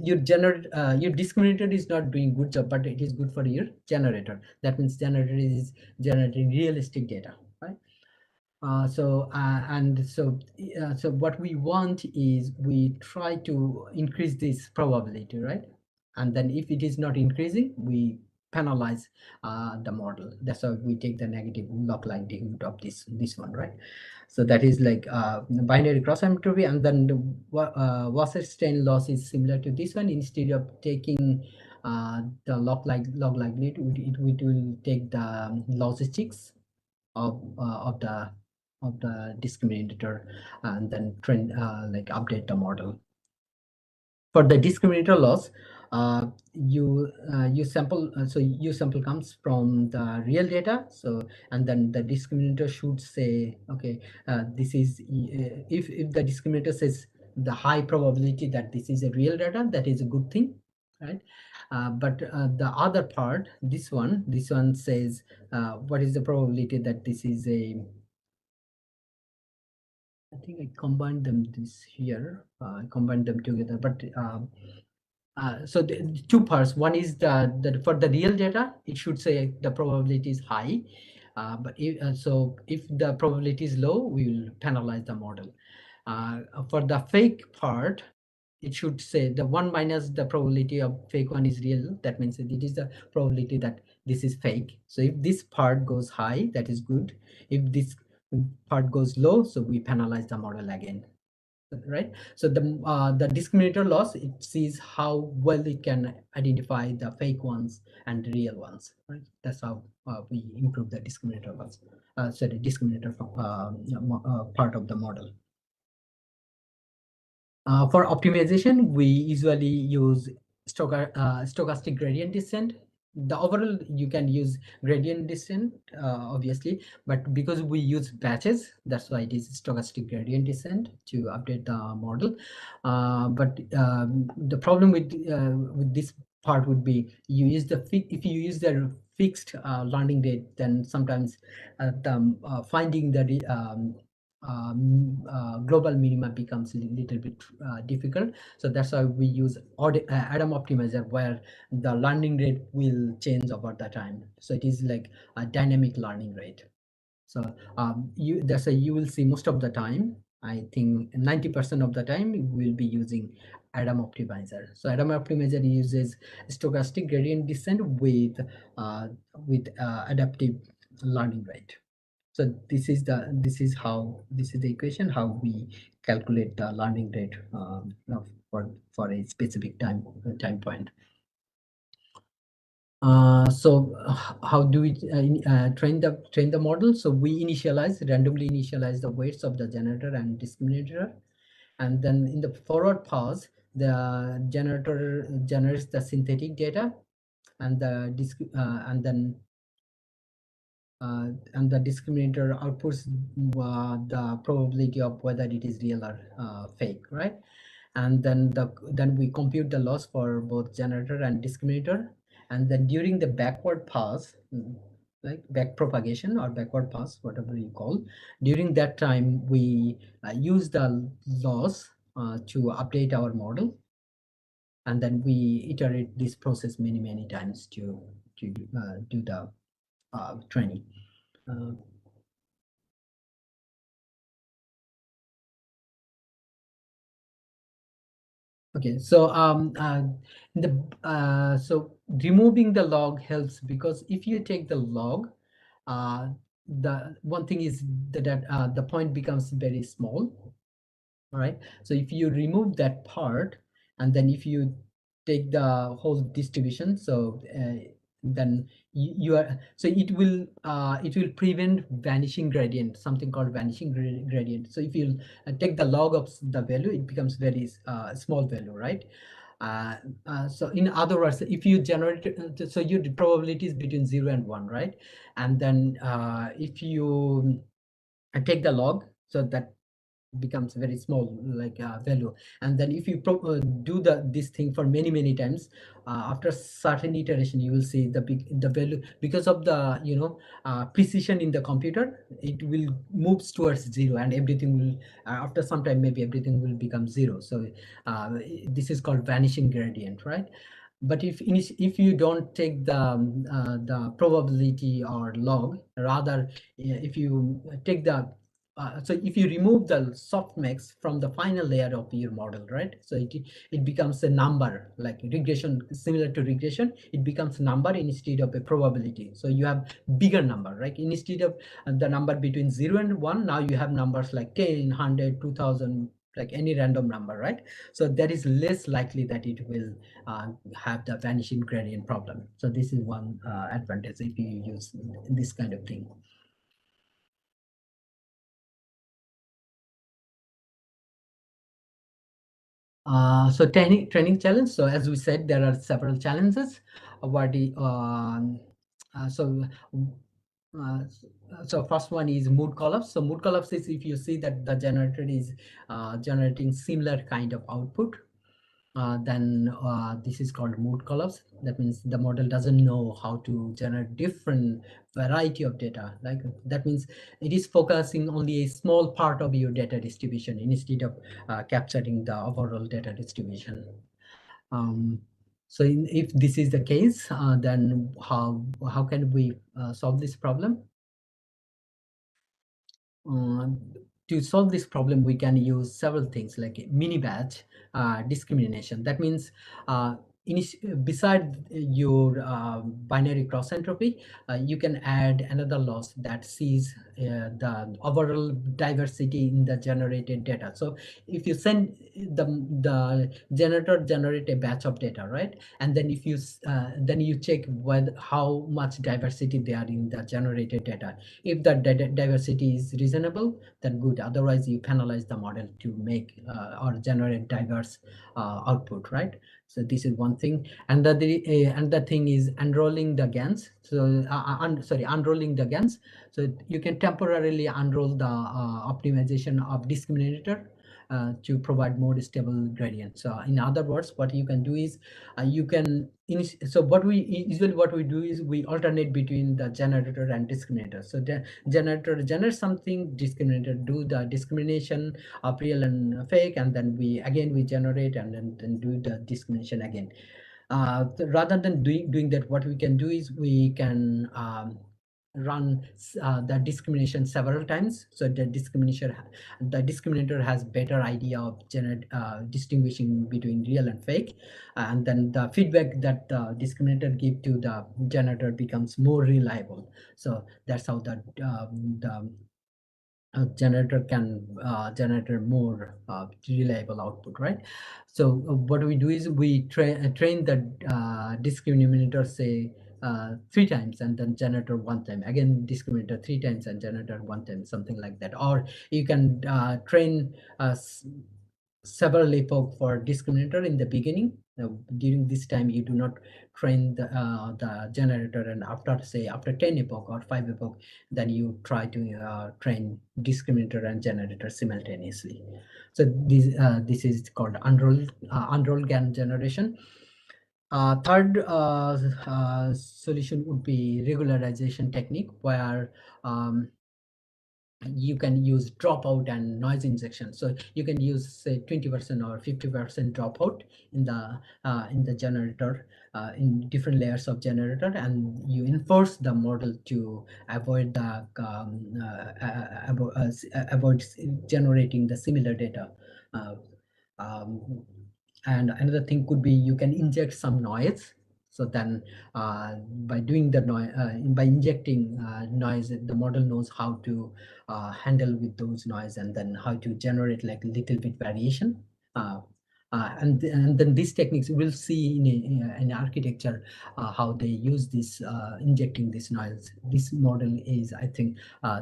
your discriminator is not doing good job, but it is good for your generator. That means generator is generating realistic data, right? So what we want is we try to increase this probability, right? And then if it is not increasing, we penalize the model. That's why we take the negative log likelihood of this one, right? So that is like binary cross entropy, and then the Wasserstein loss is similar to this one. Instead of taking the log likelihood, it will take the logistics of the discriminator, and then like update the model. For the discriminator loss, you sample, so your sample comes from the real data, so and then the discriminator should say, okay, this is if the discriminator says the high probability that this is a real data, that is a good thing, right? But the other part, this one says what is the probability that this is a, I think I combined them this here, combined them together, but so two parts. One is the for the real data, it should say the probability is high. But so if the probability is low, we will penalize the model. For the fake part, it should say the 1 minus the probability of fake one is real. That means it is the probability that this is fake. So if this part goes high, that is good. If this part goes low, so we penalize the model again, right? So the discriminator loss, it sees how well it can identify the fake ones and the real ones, right? That's how we improve the discriminator loss. Sorry, discriminator part of the model. For optimization, we usually use stochastic gradient descent. The overall, you can use gradient descent, obviously, but because we use batches, that's why it is stochastic gradient descent to update the model. But the problem with this part would be if you use the fixed learning rate, then sometimes finding the global minima becomes a little bit difficult. So that's why we use Adam optimizer, where the learning rate will change over the time. So it is like a dynamic learning rate. So you will see most of the time, I think 90% of the time we'll be using Adam optimizer. So Adam optimizer uses stochastic gradient descent with adaptive learning rate. So this is the equation how we calculate the learning rate for a specific time point. So how do we train the model? So we randomly initialize the weights of the generator and discriminator, and then in the forward pass, the generator generates the synthetic data, and and the discriminator outputs the probability of whether it is real or fake, right? And then we compute the loss for both generator and discriminator, and then during the backward pass, like back propagation or backward pass, whatever you call, during that time we use the loss to update our model, and then we iterate this process many times to do the training. Okay, so so removing the log helps, because if you take the log, the one thing is that the point becomes very small. All right, so if you remove that part, and then if you take the whole distribution, so then you are, so it will prevent vanishing gradient, something called vanishing gradient. So if you take the log of the value, it becomes very small value, right? So in other words, if you generate, so your probability is between 0 and 1, right? And then if you take the log, so that becomes very small, like value. And then if you do this thing for many times, after certain iteration, you will see the value, because of the precision in the computer, it will moves towards 0, and everything will after some time maybe everything will become 0. So this is called vanishing gradient, right? But if you don't take the probability or log, rather if you take the so if you remove the softmax from the final layer of your model, right? So it becomes a number, like regression, similar to regression. It becomes number instead of a probability. So you have bigger number, right? Instead of the number between 0 and 1, now you have numbers like 10, 100, 2000, like any random number, right? So that is less likely that it will have the vanishing gradient problem. So this is one advantage if you use this kind of thing. So training challenge. So as we said, there are several challenges. So so first one is mood collapse. So mood collapse is if you see that the generator is generating similar kind of output, then this is called mood collapse. That means the model doesn't know how to generate different variety of data. Like that means it is focusing only a small part of your data distribution instead of capturing the overall data distribution. So if this is the case, then how can we solve this problem? to solve this problem, we can use several things like mini batch discrimination. That means beside your binary cross entropy, you can add another loss that sees the overall diversity in the generated data. So if you send the generator generate a batch of data, right, and then if you then you check how much diversity they are in the generated data. If the diversity is reasonable, then good. Otherwise, you penalize the model to make or generate diverse output, right? So this is one thing. And the thing is unrolling the GANs. So unrolling the GANs. So you can temporarily unroll the optimization of discriminator to provide more stable gradient. So in other words, what you can do is you can so what we do is we alternate between the generator and discriminator. So the generator generates something, discriminator do the discrimination of real and fake, and then we generate and then do the discrimination again. Rather than doing that, what we can do is we can run the discrimination several times. So the discriminator has better idea of distinguishing between real and fake, and then the feedback that the discriminator give to the generator becomes more reliable. So that's how the generator can generate more reliable output, right? So what we do is we train the discriminator, say 3 times, and then generator 1 time, again discriminator 3 times and generator 1 time, something like that. Or you can train several epoch for discriminator in the beginning. During this time you do not train the generator, and after 10 epoch or 5 epoch, then you try to train discriminator and generator simultaneously. So this is called unrolled GAN generation. Third solution would be regularization technique, where you can use dropout and noise injection. So you can use say 20% or 50% dropout in the generator, in different layers of generator, and you enforce the model to avoid the avoid generating the similar data. Uh, um, and another thing could be you can inject some noise. So then by doing the noise, by injecting noise, the model knows how to handle with those noise, and then how to generate like a little bit variation. Uh, and then these techniques we'll see in architecture how they use this injecting this noise. This model is, I think,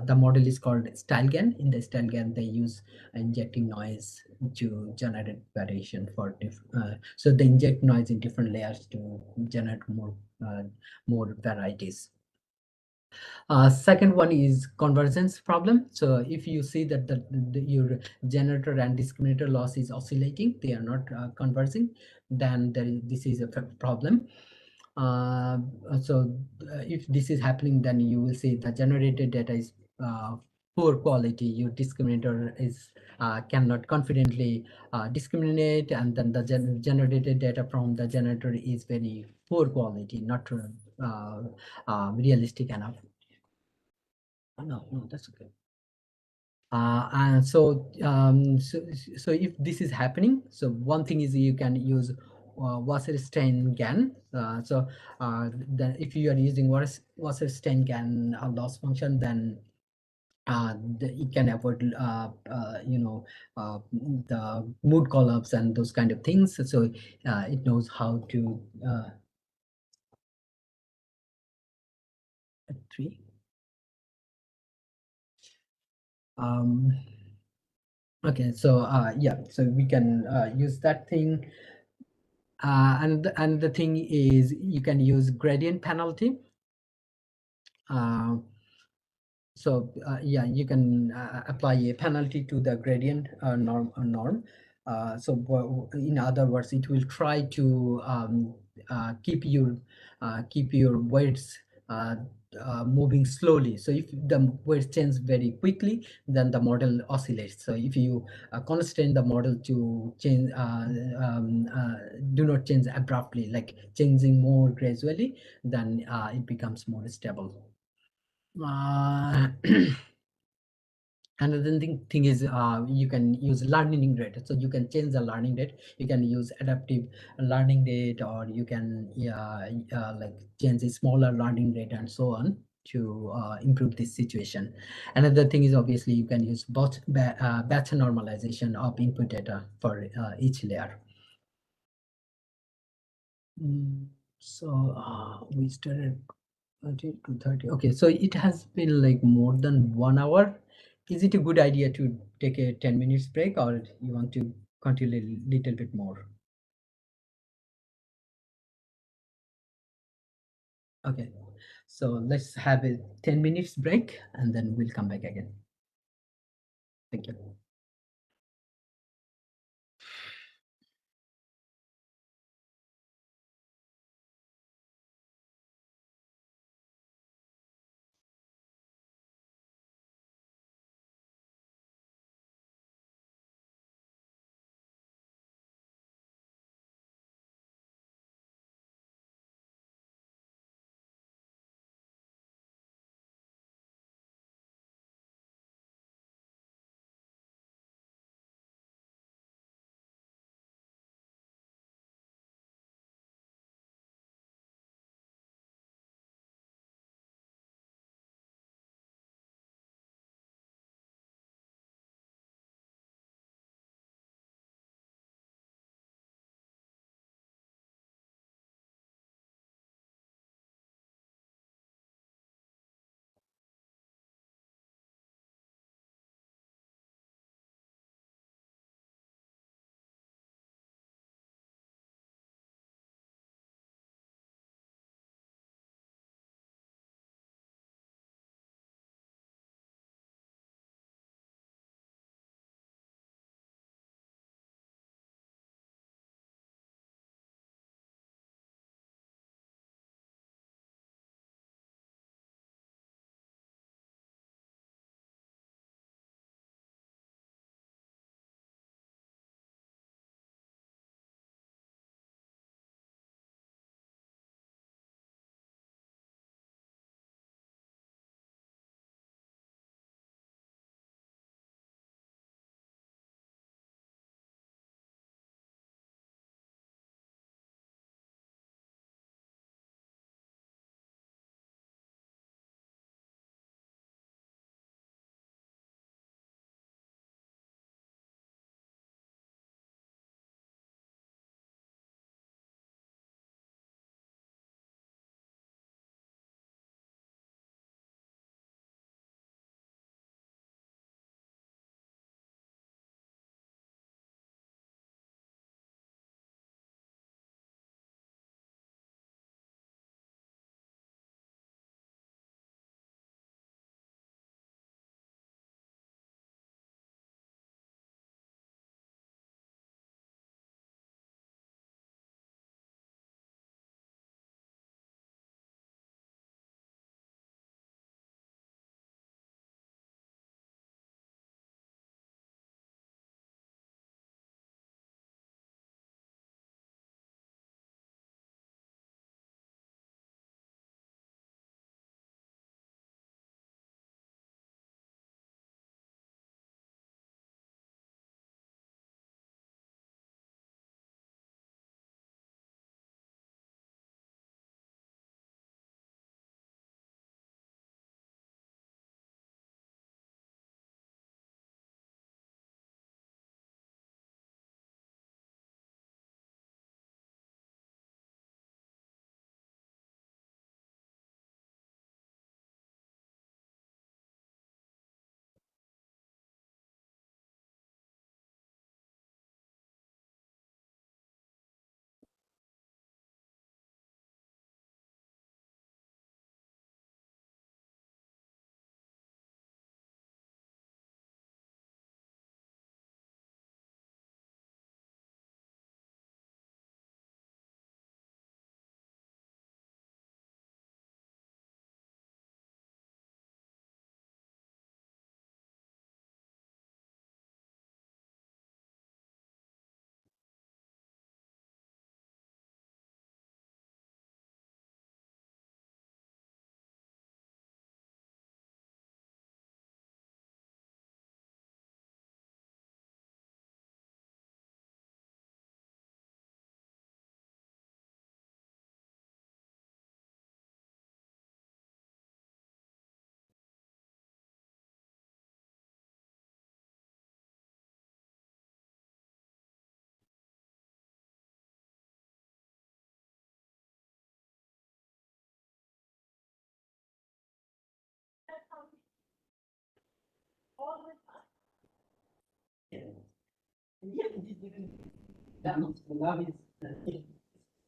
the model is called StyleGAN. In the StyleGAN, they use injecting noise to generate variation for so they inject noise in different layers to generate more varieties. Second one is convergence problem. So if you see that your generator and discriminator loss is oscillating, they are not converging, then this is a problem. If this is happening, then you will see the generated data is poor quality. Your discriminator is cannot confidently discriminate, and then the generated data from the generator is very poor quality, not realistic enough. No, that's okay. And so if this is happening, so one thing is you can use Wasserstein GAN. Then if you are using Wasserstein GAN loss function, then it can avoid the mood collapse and those kind of things. So it knows how to 3. Okay, so yeah, so we can use that thing. And the thing is you can use gradient penalty. Yeah, you can apply a penalty to the gradient norm. So in other words, it will try to keep your weights moving slowly. So if the weights change very quickly, then the model oscillates. So if you constrain the model to change, do not change abruptly, like changing more gradually, then it becomes more stable. Another thing is you can use learning rate. So you can change the learning rate. You can use adaptive learning rate, or you can like change a smaller learning rate and so on to improve this situation. Another thing is obviously you can use batch normalization of input data for each layer. So we started 30 to 30. Okay, so it has been like more than 1 hour. Is it a good idea to take a 10 minutes break, or you want to continue a little bit more? Okay, so let's have a 10 minutes break and then we'll come back again. Thank you. all the time.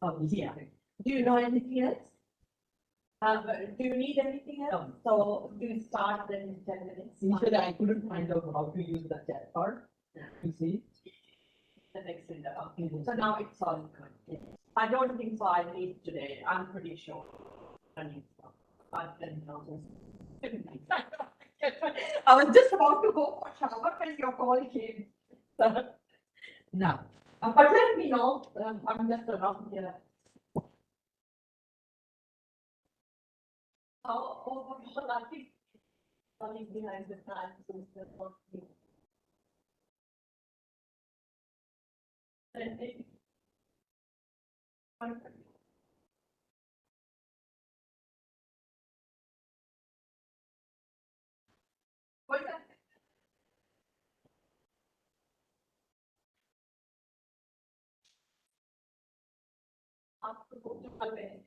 Love is yeah. Do you know anything else? Do you need anything else? So do you start then in 10 minutes? Initially, I couldn't find out how to use the chat part. You see? The next window. Okay. So now it's all good. I don't think so. I need today. I'm pretty sure. I need some. I've been I was just about to go for shower when your call came. Now, But let me know. I'm just around here. Overall, I think running behind the times is the most up to go to my bed.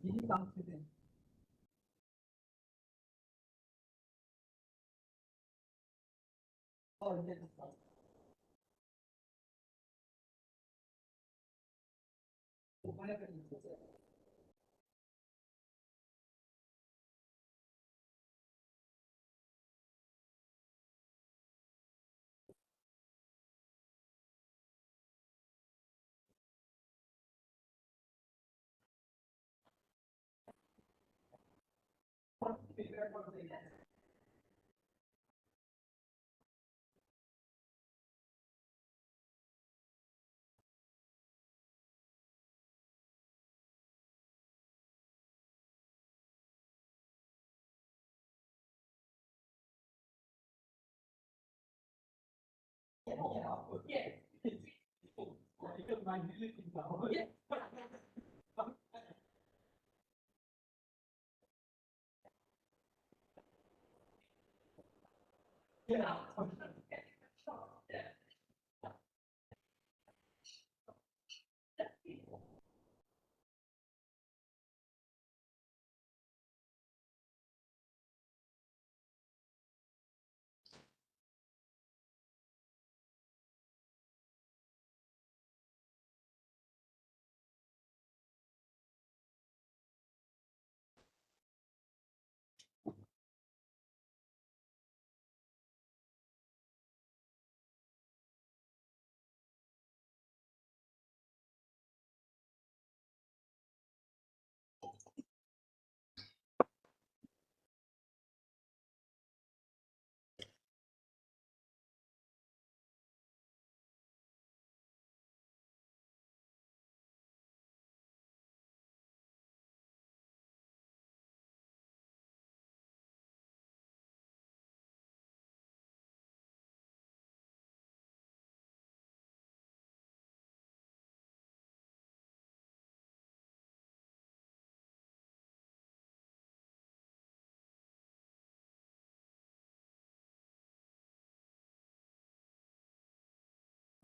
really confident. Oh, yes. Whatever you say.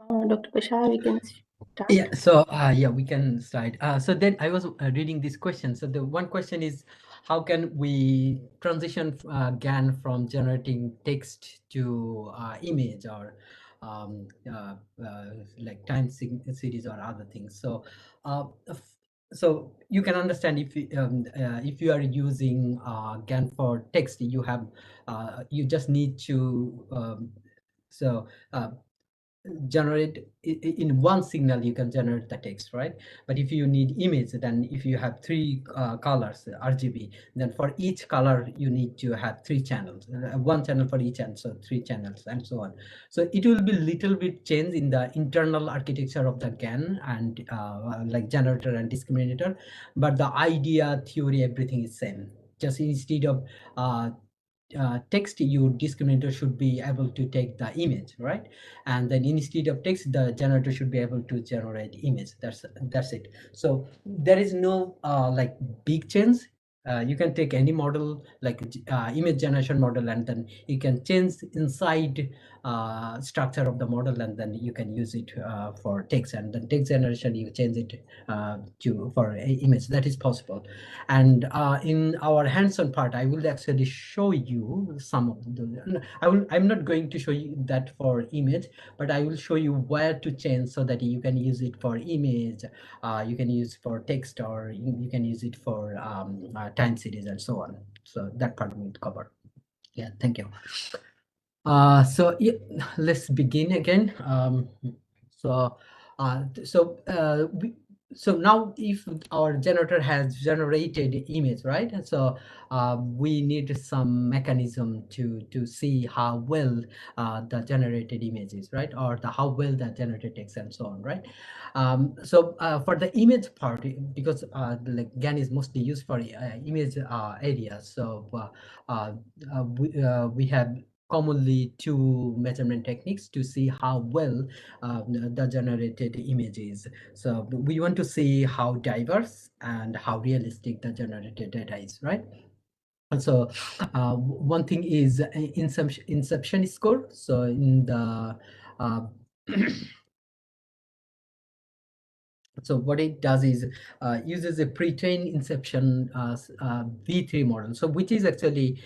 Dr. Bashar, we can start. Yeah, so yeah, we can start. So then I was reading this question. So the one question is, how can we transition GAN from generating text to image or um, uh, uh, like series or other things? So, so you can understand if you are using GAN for text, you just need to so. Generate in one signal you can generate the text, right? But if you need image, then if you have three colors RGB, then for each color you need to have three channels, one channel for each, and so three channels and so on. So it will be little bit change in the internal architecture of the GAN and like generator and discriminator, but the idea, theory, everything is same. Just instead of text, your discriminator should be able to take the image, right? And then instead of text, the generator should be able to generate image. That's it. So there is no like big change. You can take any model like image generation model, and then you can change inside structure of the model, and then you can use it for text, and then text generation you change it to for a image. That is possible. And in our hands-on part, I will actually show you some of the, I'm not going to show you that for image, but I will show you where to change so that you can use it for image, you can use for text, or you can use it for time series and so on. So that part we'll cover. Yeah, thank you. So yeah, let's begin again. So so so now if our generator has generated image, right? And so we need some mechanism to see how well the generated image is, right? Or the how well the generated text and so on, right? So for the image part, because like GAN is mostly used for image areas, so we have commonly two measurement techniques to see how well the generated image is. So we want to see how diverse and how realistic the generated data is, right? And so one thing is inception score. So in the so what it does is uses a pre-trained inception V3 model, so which is actually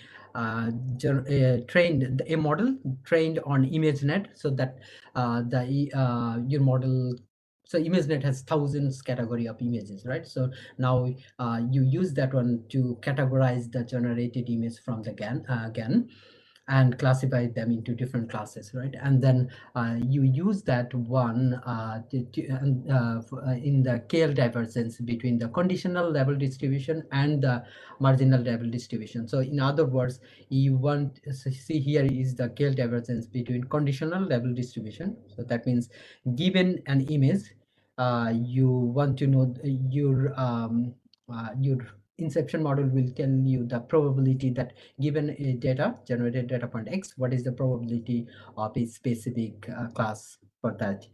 trained a model trained on ImageNet, so that your model, so ImageNet has thousands category of images, right? So now you use that one to categorize the generated image from the GAN and classify them into different classes, right? And then you use that one in the KL divergence between the conditional level distribution and the marginal level distribution. So in other words, you want see here is the KL divergence between conditional level distribution. So that means given an image, you want to know your inception model will tell you the probability that given a data generated data point X, what is the probability of a specific class for that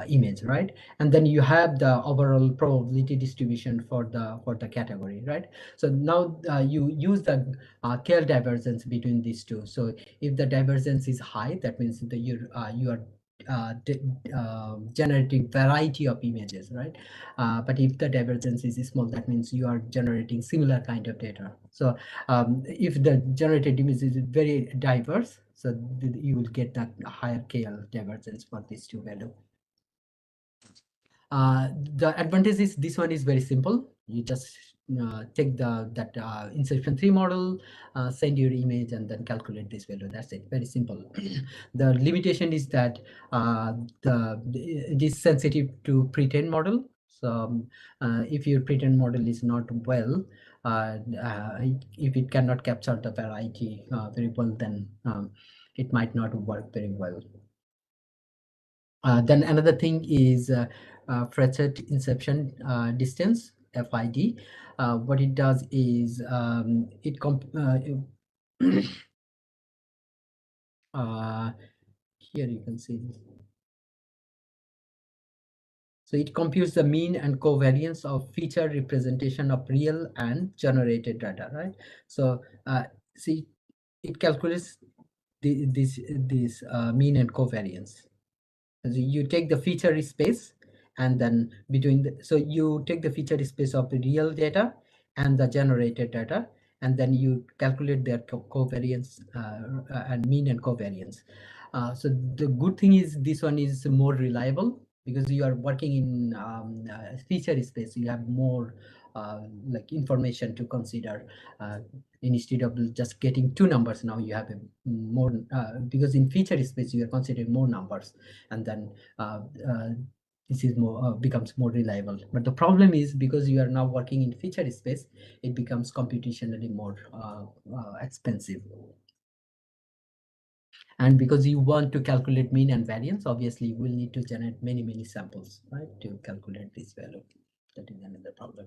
image, right? And then you have the overall probability distribution for the category, right? So now you use the KL divergence between these two. So if the divergence is high, that means that you are generating variety of images, right? But if the divergence is small, that means you are generating similar kind of data. So if the generated image is very diverse, so you will get that higher KL divergence for these two values. The advantage is this one is very simple. You just take that insertion 3 model, send your image, and then calculate this value. That's it. Very simple. The limitation is that it is sensitive to pre-trained model. So if your pre-trained model is not well, if it cannot capture the variety very well, then it might not work very well. Then another thing is Frechet inception distance, FID. What it does is here you can see this. So it computes the mean and covariance of feature representation of real and generated data, right? So see, it calculates this mean and covariance. So you take the feature space, and then between so you take the feature space of the real data and the generated data, and then you calculate their covariance and mean and covariance. So the good thing is this one is more reliable because you are working in feature space. You have more like information to consider. Instead of just getting two numbers, now you have a more because in feature space you are considering more numbers, and then this is more becomes more reliable. But the problem is because you are now working in feature space, it becomes computationally more expensive. And because you want to calculate mean and variance, obviously you will need to generate many samples, right, to calculate this value. That is another problem.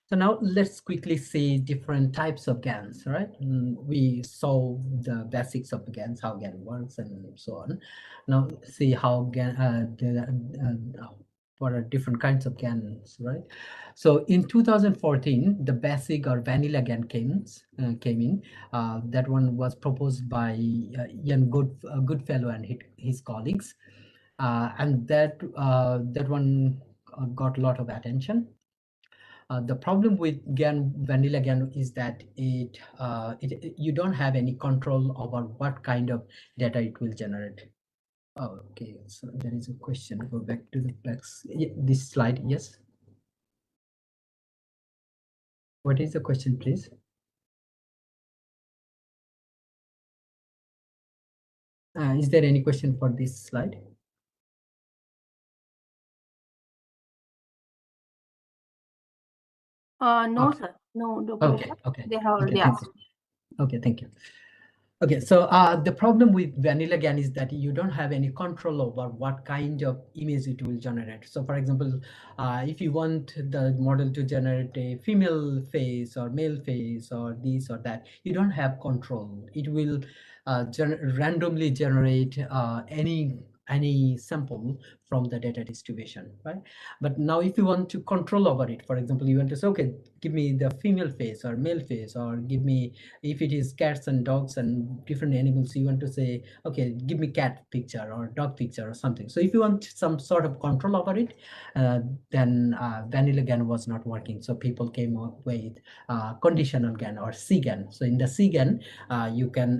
So now let's quickly see different types of GANs, right? We saw the basics of GANs, how GAN works and so on. Now see how GAN, what are different kinds of GANs, right? So in 2014, the basic or vanilla GAN came in. That one was proposed by Ian Goodfellow and his colleagues. And that one got a lot of attention. The problem with vanilla GAN is that you don't have any control over what kind of data it will generate. Oh, okay, so there is a question. Go back to the backs. Yeah, this slide, yes. What is the question, please? Is there any question for this slide? No, Okay. sir. No, Dr. Okay, Bashar. okay. They have already Okay, asked. okay, thank you. Okay, so the problem with vanilla GAN is that you don't have any control over what kind of image it will generate. So for example, if you want the model to generate a female face or male face or this or that, you don't have control. It will randomly generate any sample from the data distribution, right? But now if you want to control over it, for example, you want to say, okay, give me the female face or male face, or give me, if it is cats and dogs and different animals, you want to say, okay, give me cat picture or dog picture or something. So if you want some sort of control over it, then vanilla GAN was not working. So people came up with conditional GAN or CGAN. So in the CGAN,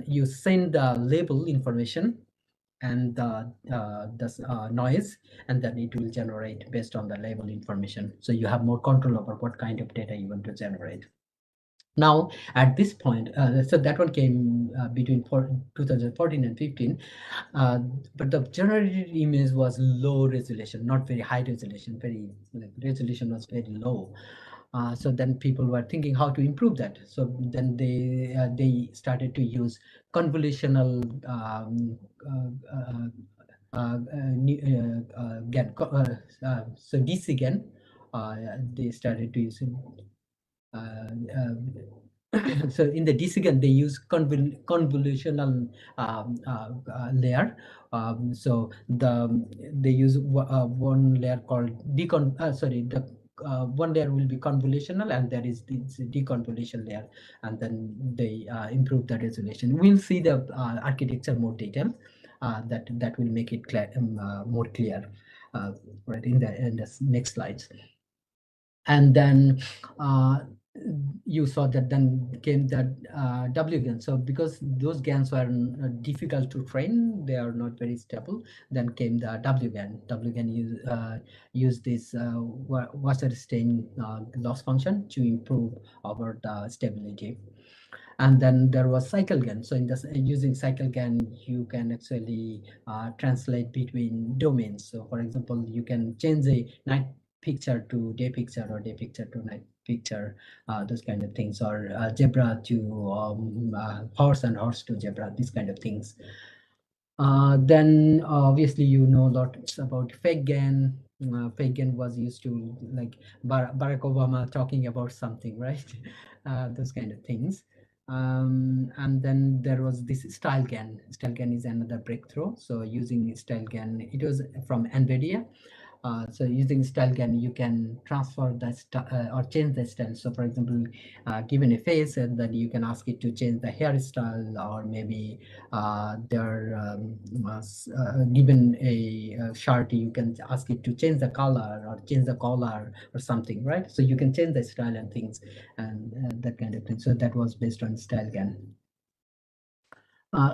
you send the label information and the noise, and then it will generate based on the label information. So you have more control over what kind of data you want to generate. Now at this point, so that one came between 2014 and 15, but the generated image was low resolution, not very high resolution. Resolution was very low. So then people were thinking how to improve that. So then they started to use convolutional GAN. So DC GAN, they started to use So in the DCGAN, they use convolutional layer. So they use one layer called one layer will be convolutional, and there is this deconvolution layer, and then they improve the resolution. We'll see the architecture more detail. That will make it more clear, right in the next slides. And then you saw that then came the WGAN. So because those GANs were difficult to train, they are not very stable, then came the WGAN. WGAN use this Wasserstein loss function to improve our the stability. And then there was cycle GAN. So in this, using cycle GAN, you can actually translate between domains. So for example, you can change a night picture to day picture, or day picture to night picture, those kind of things, or zebra to horse, and horse to zebra, these kind of things. Then obviously you know lots about fake GAN. Fake GAN was used to, like, Barack Obama talking about something, right? Those kind of things. And then there was this style GAN. Style GAN is another breakthrough. So using style GAN, it was from NVIDIA. So using style GAN, you can transfer the or change the style. So for example, given a face, and then you can ask it to change the hairstyle, or maybe they're given a shirt, you can ask it to change the color or change the collar or something, right? So you can change the style and things, and that kind of thing. So that was based on style GAN.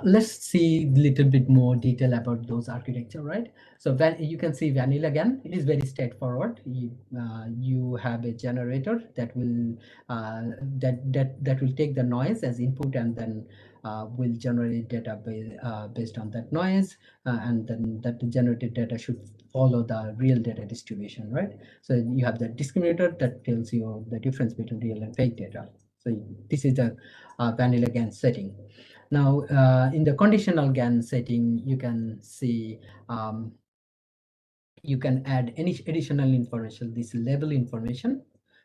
Let's see a little bit more detail about those architecture, right? So you can see vanilla GAN, it is very straightforward. You have a generator that will that will take the noise as input, and then will generate data based on that noise, and then that generated data should follow the real data distribution, right? So you have the discriminator that tells you the difference between real and fake data. So this is the vanilla GAN setting. Now, in the conditional GAN setting, you can see you can add any additional information, this level information.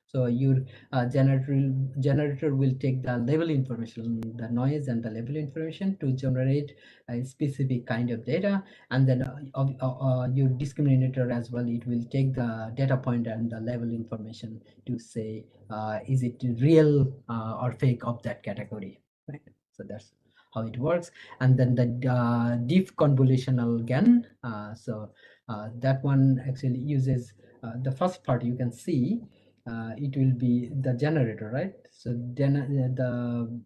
So your generator will take the level information, the noise and the level information, to generate a specific kind of data. And then your discriminator as well, it will take the data point and the level information to say, is it real or fake of that category, right? So that's how it works. And then the deep convolutional GAN. That one actually uses the first part. You can see it will be the generator, right? So then the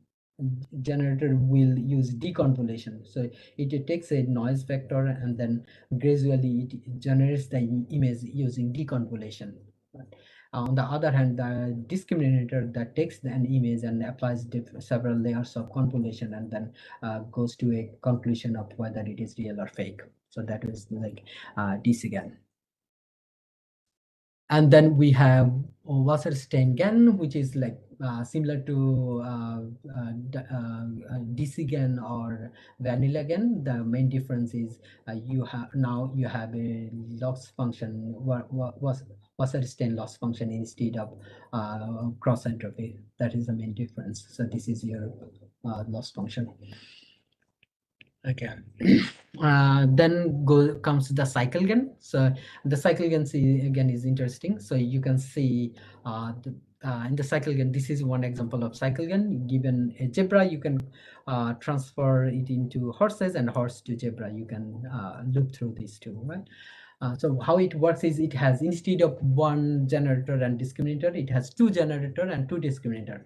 generator will use deconvolution. So it takes a noise vector, and then gradually it generates the image using deconvolution. Right? On the other hand, the discriminator that takes an image and applies several layers of convolution, and then goes to a conclusion of whether it is real or fake. So that is like DCGAN. And then we have Wasserstein GAN, which is like similar to DCGAN or vanilla GAN. The main difference is you have a loss function, Wasserstein loss function instead of cross entropy. That is the main difference. So this is your loss function. Okay. Then comes the cycle GAN. So the cycle GAN again is interesting. So you can see in the cycle GAN, this is one example of cycle GAN. Given a zebra, you can transfer it into horses, and horse to zebra. You can loop through these two, right? So how it works is, it has, instead of one generator and discriminator, it has two generator and two discriminator.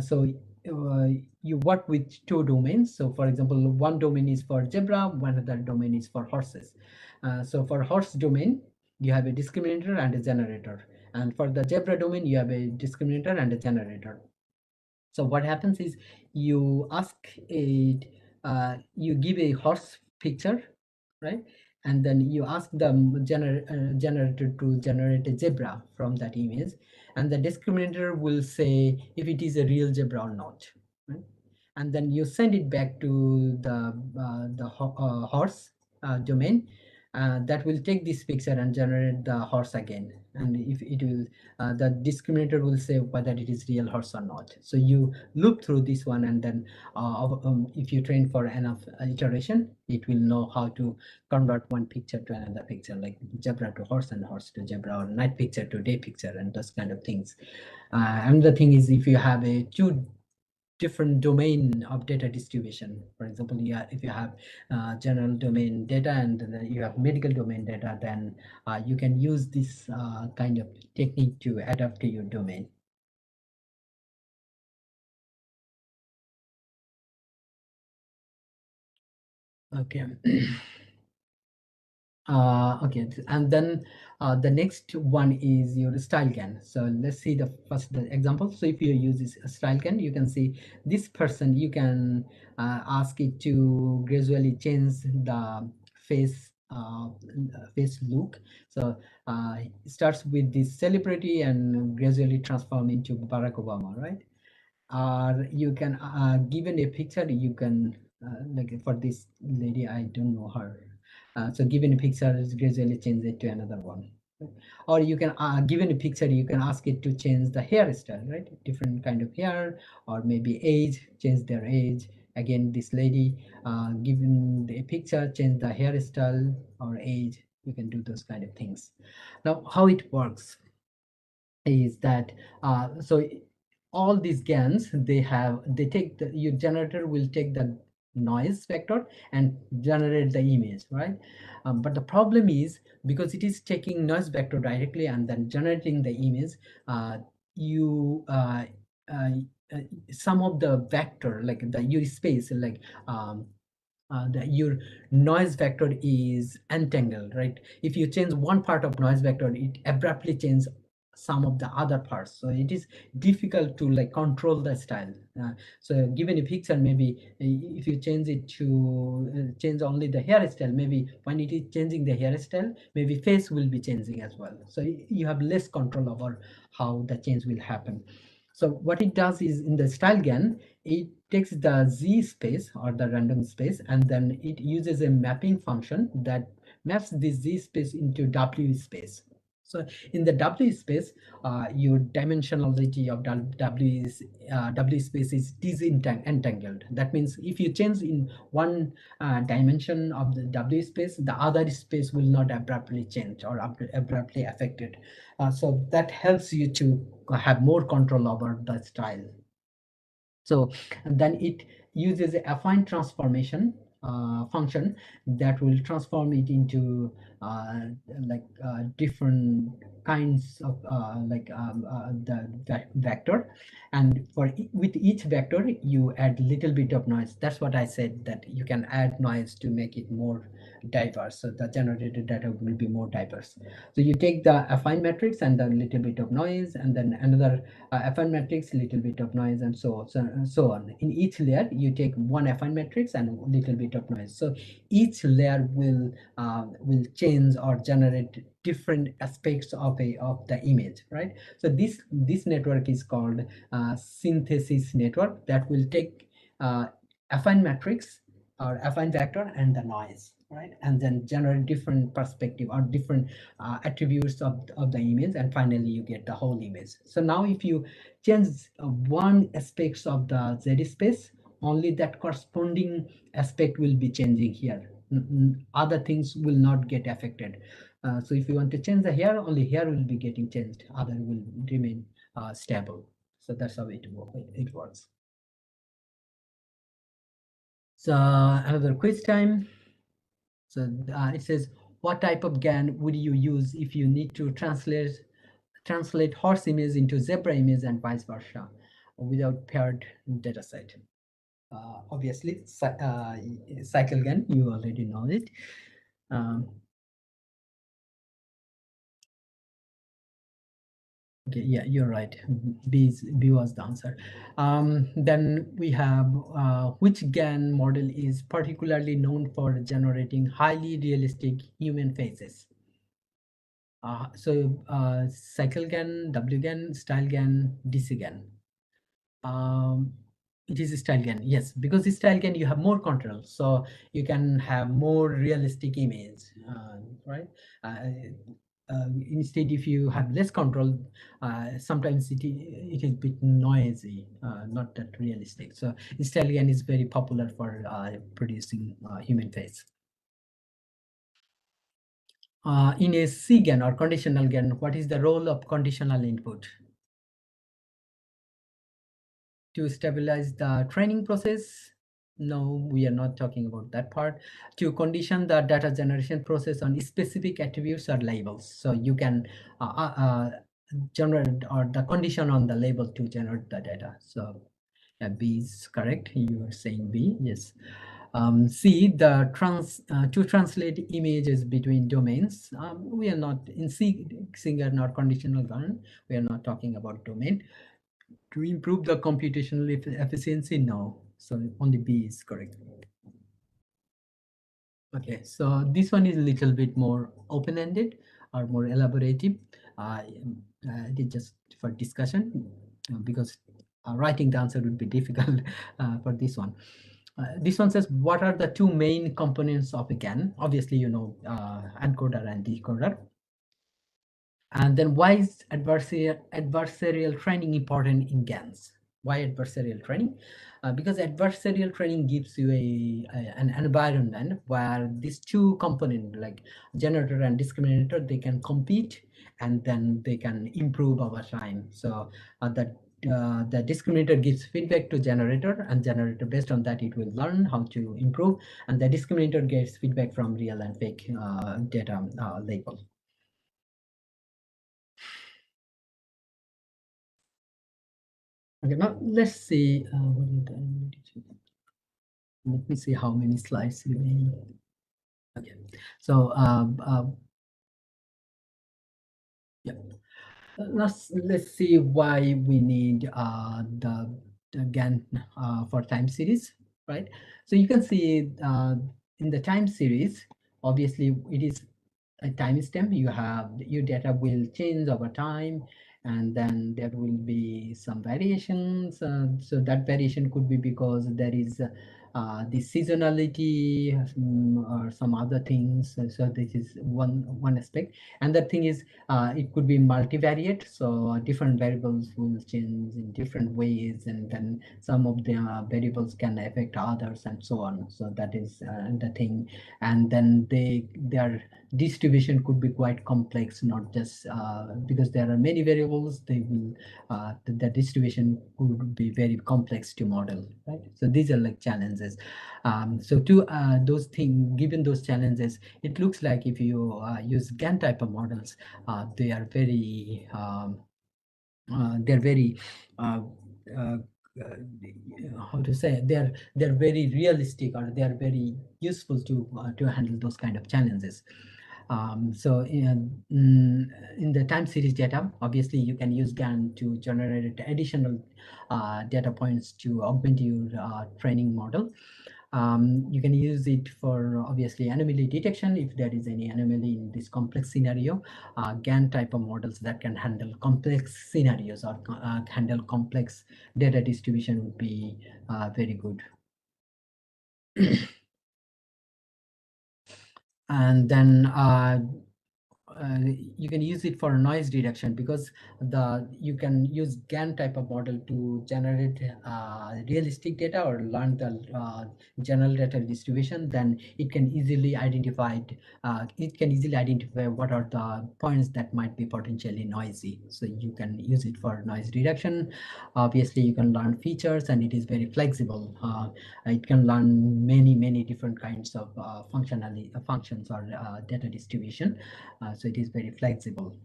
So you work with two domains. So for example, one domain is for zebra, one other domain is for horses. So for horse domain, you have a discriminator and a generator. And for the zebra domain, you have a discriminator and a generator. So what happens is, you ask it, you give a horse picture, right? And then you ask the generator to generate a zebra from that image, and the discriminator will say if it is a real zebra or not, right? And then you send it back to the horse domain, that will take this picture and generate the horse again. And if it will, the discriminator will say whether it is real horse or not. So you loop through this one, and then if you train for enough iteration, it will know how to convert one picture to another picture, like zebra to horse and horse to zebra, or night picture to day picture, and those kind of things. And the thing is, if you have a two different domain of data distribution, for example, if you have general domain data and then you have medical domain data, then you can use this kind of technique to adapt to your domain. Okay. Okay, and then the next one is your style can. So let's see the first example. So if you use this style can, you can see this person, you can ask it to gradually change the face face look. So it starts with this celebrity and gradually transform into Barack Obama, right? Or you can given a picture, you can like for this lady, I don't know her. So given a picture, gradually change it to another one. Or you can given a picture, you can ask it to change the hairstyle, right? Different kind of hair, or maybe age, change their age. Again, this lady, given a picture, change the hairstyle or age. You can do those kind of things. Now, how it works is that so all these GANs, they take your generator will take the noise vector and generate the image, right? But the problem is, because it is taking noise vector directly and then generating the image, you uh, uh, some of the vector, like the your space, like your noise vector is entangled, right? If you change one part of noise vector, it abruptly changes some of the other parts, so it is difficult to like control the style. So given a picture, maybe if you change it to change only the hairstyle, maybe when it is changing the hairstyle, maybe face will be changing as well, so you have less control over how the change will happen. So what it does is, in the style GAN, it takes the Z space or the random space, and then it uses a mapping function that maps this Z space into W space. So in the W space, your dimensionality of W space is disentangled. That means if you change in one dimension of the W space, the other space will not abruptly change or abruptly affected. So that helps you to have more control over the style. So then it uses a affine transformation function that will transform it into different kinds of the vector, and with each vector you add little bit of noise. That's what I said, that you can add noise to make it more diverse, so the generated data will be more diverse. So you take the affine matrix and a little bit of noise, and then another affine matrix, little bit of noise, and so on. In each layer, you take one affine matrix and a little bit of noise. So each layer will change or generate different aspects of the image, right? So this network is called synthesis network, that will take affine matrix or affine vector and the noise, right? And then generate different perspective or different attributes of the image, and finally you get the whole image. So now if you change one aspects of the Z space, only that corresponding aspect will be changing here. Other things will not get affected. So if you want to change the hair, only hair will be getting changed, other will remain stable. So that's how it works. So another quiz time. So it says, what type of GAN would you use if you need to translate horse image into zebra image and vice versa without paired dataset? Obviously, cycle GAN, you already know it. Okay, yeah, you're right. B was the answer. Then we have which GAN model is particularly known for generating highly realistic human faces? So cycle GAN, W GAN, style GAN, DC GAN. It is style GAN, yes, because style GAN you have more control, so you can have more realistic image, right? Instead, if you have less control, sometimes it is a bit noisy, not that realistic. So style GAN is very popular for producing human face. In a CGAN or conditional GAN, what is the role of conditional input? To stabilize the training process? No, we are not talking about that part. To condition the data generation process on specific attributes or labels. So you can generate or the condition on the label to generate the data. So B is correct. You are saying B, yes. C, the to translate images between domains. We are not in C, single nor conditional GAN. We are not talking about domain. To improve the computational efficiency, no. So only B is correct. Okay, so this one is a little bit more open-ended or more elaborative. It is just for discussion because writing the answer would be difficult for this one. This one says, what are the two main components of a GAN? Obviously, you know, encoder and decoder. And then why is adversarial training important in GANs? Why adversarial training? Because adversarial training gives you an environment where these two components, like generator and discriminator, they can compete and then they can improve over time. So the discriminator gives feedback to generator, and generator, based on that, it will learn how to improve, and the discriminator gets feedback from real and fake data label. Okay, now let's see. Let me see how many slides remain. Okay, so yeah, let's see why we need the GAN for time series, right? So you can see in the time series, obviously it is a timestamp. You have your data will change over time, and then there will be some variations. So that variation could be because there is the seasonality or some other things. So this is one aspect. And the thing is, it could be multivariate, so different variables will change in different ways, and then some of the variables can affect others and so on. So that is the thing. And then their distribution could be quite complex, not just because there are many variables, they will the distribution could be very complex to model, right? So these are like challenges. So to those things, given those challenges, it looks like if you use GAN type of models, they are very uh, uh, how to say, they're very realistic, or they are very useful to handle those kind of challenges. So in the time series data, obviously you can use GAN to generate additional data points to augment your training model. You can use it for obviously anomaly detection if there is any anomaly in this complex scenario. GAN type of models that can handle complex scenarios or handle complex data distribution would be very good. And then you can use it for noise reduction, because you can use GAN type of model to generate realistic data or learn the general data distribution. Then it can easily identify what are the points that might be potentially noisy. So you can use it for noise reduction. Obviously, you can learn features, and it is very flexible. It can learn many different kinds of functions or data distribution. So it is very flexible.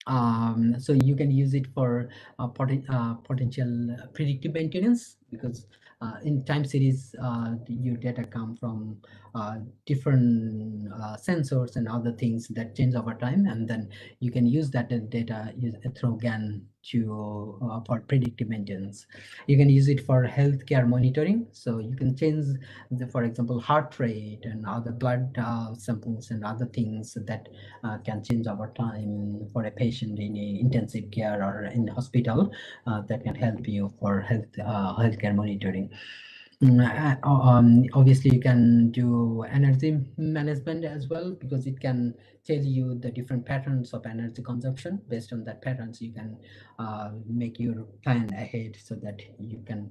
So you can use it for potential predictive maintenance, because in time series your data come from different sensors and other things that change over time, and then you can use that data through GAN to for predictive maintenance. You can use it for healthcare monitoring, so you can change for example, heart rate and other blood samples and other things that can change over time for a patient in a intensive care or in hospital, that can help you for healthcare monitoring. Obviously, you can do energy management as well, because it can tell you the different patterns of energy consumption. Based on that patterns, you can make your plan ahead so that you can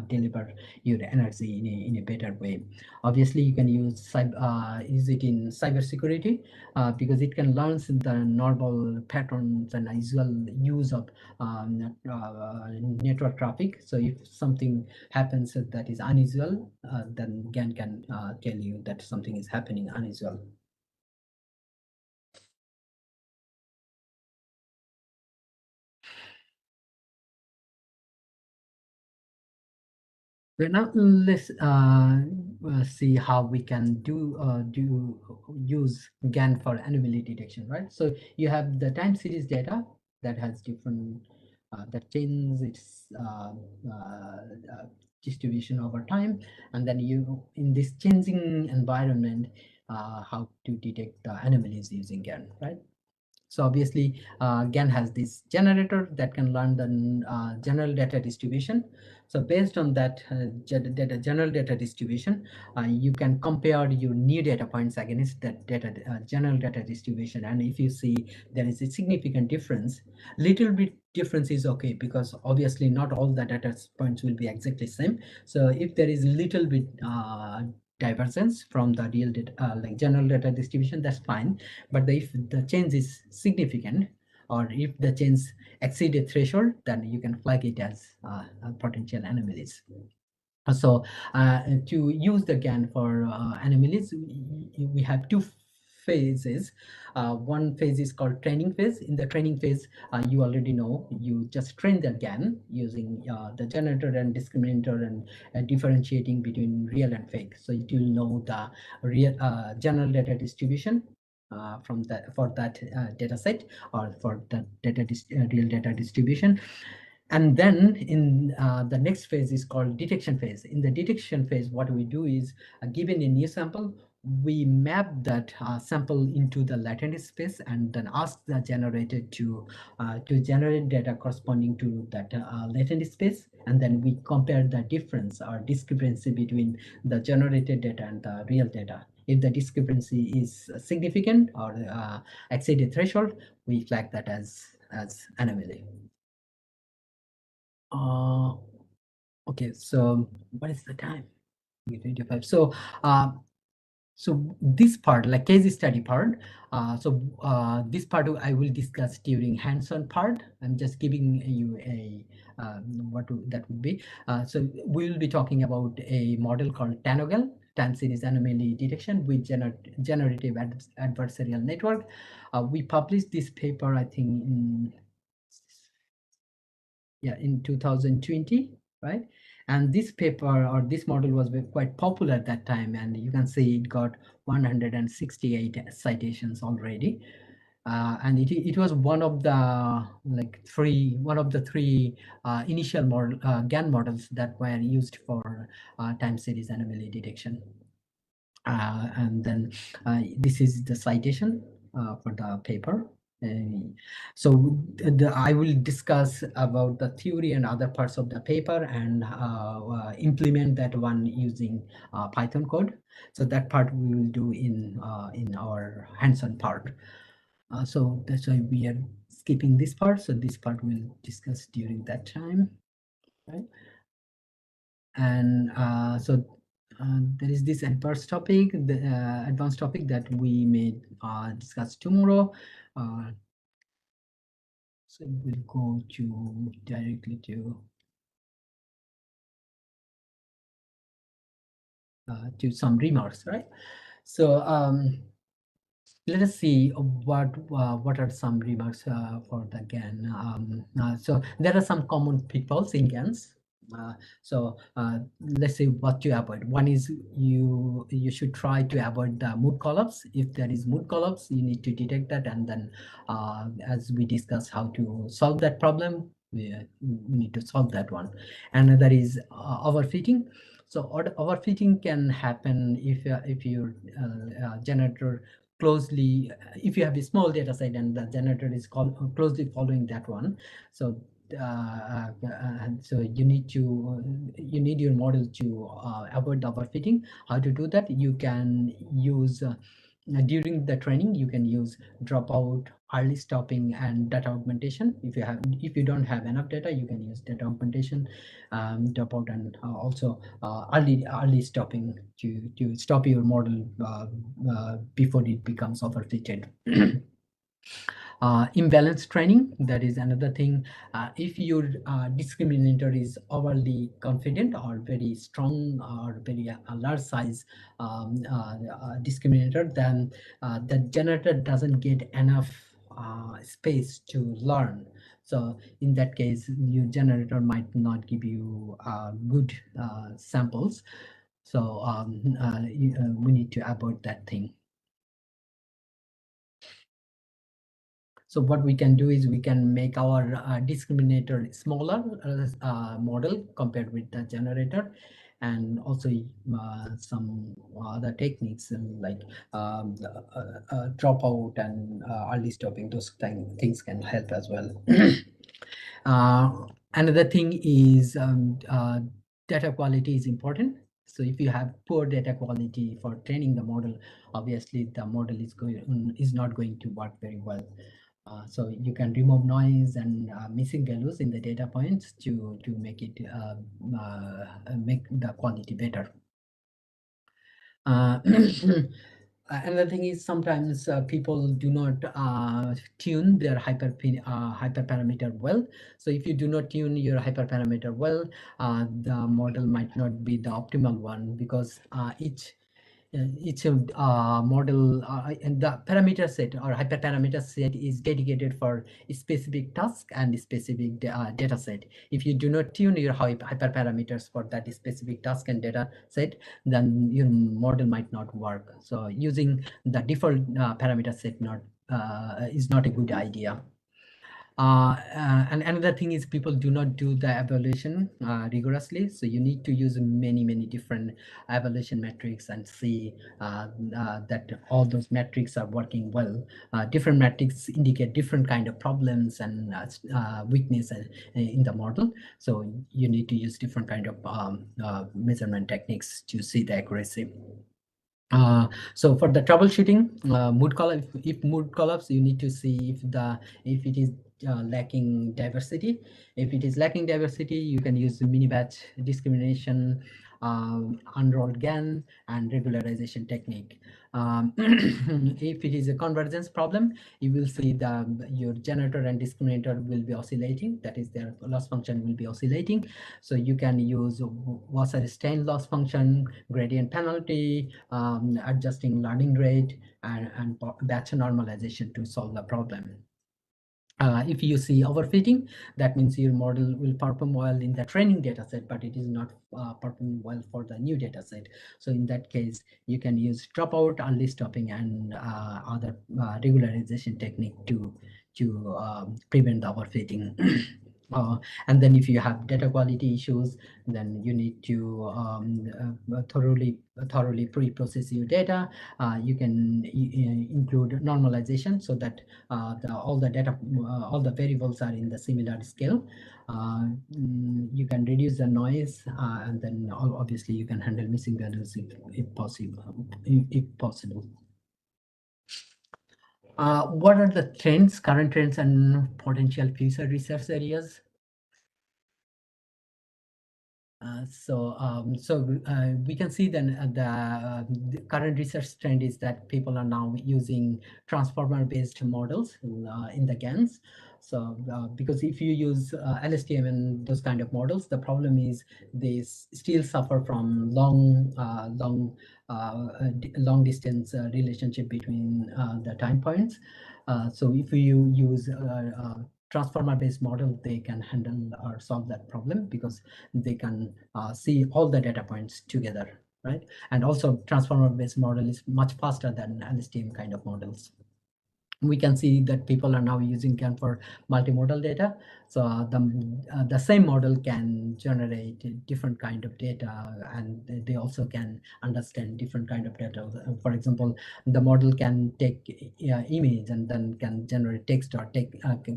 deliver your energy in a better way. Obviously, you can use it in cybersecurity, because it can learn the normal patterns and usual use of network traffic. So if something happens that is unusual, then GAN can tell you that something is happening unusual. So now let's see how we can use GAN for anomaly detection, right? So you have the time series data that has different that changes its distribution over time, and then you in this changing environment, how to detect the anomalies using GAN, right? So obviously, GAN has this generator that can learn the general data distribution. So based on that general data distribution, you can compare your new data points against that general data distribution. And if you see there is a significant difference, little bit difference is okay, because obviously not all the data points will be exactly same. So if there is little bit divergence from the real data, like general data distribution, that's fine. But if the change is significant, or if the change exceed a threshold, then you can flag it as potential anomalies. So to use the GAN for anomalies, we have two phases. One phase is called training phase. In the training phase, you already know, you just train the GAN using the generator and discriminator and differentiating between real and fake. So it will know the real general data distribution from that for that data set, or for the real data distribution. And then in the next phase is called detection phase. In the detection phase, what we do is, given a new sample, we map that sample into the latent space, and then ask the generator to generate data corresponding to that latent space, and then we compare the difference or discrepancy between the generated data and the real data. If the discrepancy is significant or exceed a threshold, we flag that as anomaly. Okay, so what is the time? 25. So so this part, like case study part, this part I will discuss during hands-on part. I'm just giving you a that would be. So we will be talking about a model called TANOGAL, time series anomaly detection with generative adversarial network. We published this paper, I think, in 2020, right? And this paper or this model was quite popular at that time, and you can see it got 168 citations already. And it was one of the three initial model GAN models that were used for time series anomaly detection. And then this is the citation for the paper. So I will discuss about the theory and other parts of the paper, and implement that one using Python code. So that part we will do in our hands-on part. So that's why we are skipping this part. So this part we'll discuss during that time, right? And so there is this advanced topic, that we may discuss tomorrow. So we'll go directly to some remarks, right? So let us see what are some remarks for the GAN. So there are some common pitfalls in GANs. Let's say what to avoid. One is you should try to avoid the mood collapse. If there is mood collapse, you need to detect that, and then as we discuss how to solve that problem, we need to solve that one. Another is overfitting. So overfitting can happen if your generator closely, if you have a small data set and the generator is closely following that one. So so you need your model to avoid the overfitting. How to do that? You can use during the training, you can use dropout, early stopping, and data augmentation. If you don't have enough data, you can use data augmentation, dropout, and also early stopping to stop your model before it becomes overfitted. Imbalance training, that is another thing. If your discriminator is overly confident or very strong or very large size discriminator, then the generator doesn't get enough space to learn. So in that case, your generator might not give you good samples. So we need to avoid that thing. So what we can do is we can make our discriminator smaller model compared with the generator, and also some other techniques like dropout and early stopping. Those things can help as well. Another thing is data quality is important. So if you have poor data quality for training the model, obviously the model is not going to work very well. So you can remove noise and missing values in the data points to make it make the quality better. Another thing is sometimes people do not tune their hyperparameter well. So if you do not tune your hyperparameter well, the model might not be the optimal one, because each model and the parameter set or hyperparameter set is dedicated for a specific task and a specific data set. If you do not tune your hyperparameters for that specific task and data set, then your model might not work. So using the default parameter set is not a good idea. And another thing is people do not do the evaluation rigorously. So you need to use many different evaluation metrics and see that all those metrics are working well. Different metrics indicate different kind of problems and weakness in the model. So you need to use different kind of measurement techniques to see the accuracy. So for the troubleshooting, mood collapse, if mood collapse, you need to see if it is lacking diversity. If it is lacking diversity, you can use the mini batch discrimination, unrolled GAN, and regularization technique. If it is a convergence problem, you will see your generator and discriminator will be oscillating. That is, their loss function will be oscillating. So you can use Wasserstein loss function, gradient penalty, adjusting learning rate, and batch normalization to solve the problem. If you see overfitting, that means your model will perform well in the training data set, but it is not performing well for the new data set. So in that case, you can use dropout, early stopping, and other regularization technique to prevent the overfitting. And then if you have data quality issues, then you need to thoroughly pre-process your data. You can include normalization so that all the variables are in the similar scale. You can reduce the noise, and then obviously you can handle missing values if possible. What are the current trends and potential future research areas? We can see then the current research trend is that people are now using transformer-based models in the GANs. So because if you use LSTM and those kind of models, the problem is they still suffer from long distance relationship between the time points. So if you use transformer-based model, they can handle or solve that problem because they can see all the data points together, right? And also transformer-based model is much faster than LSTM kind of models. We can see that people are now using GAN for multimodal data. So the same model can generate different kind of data, and they also can understand different kind of data. For example, the model can take image and then can generate text, or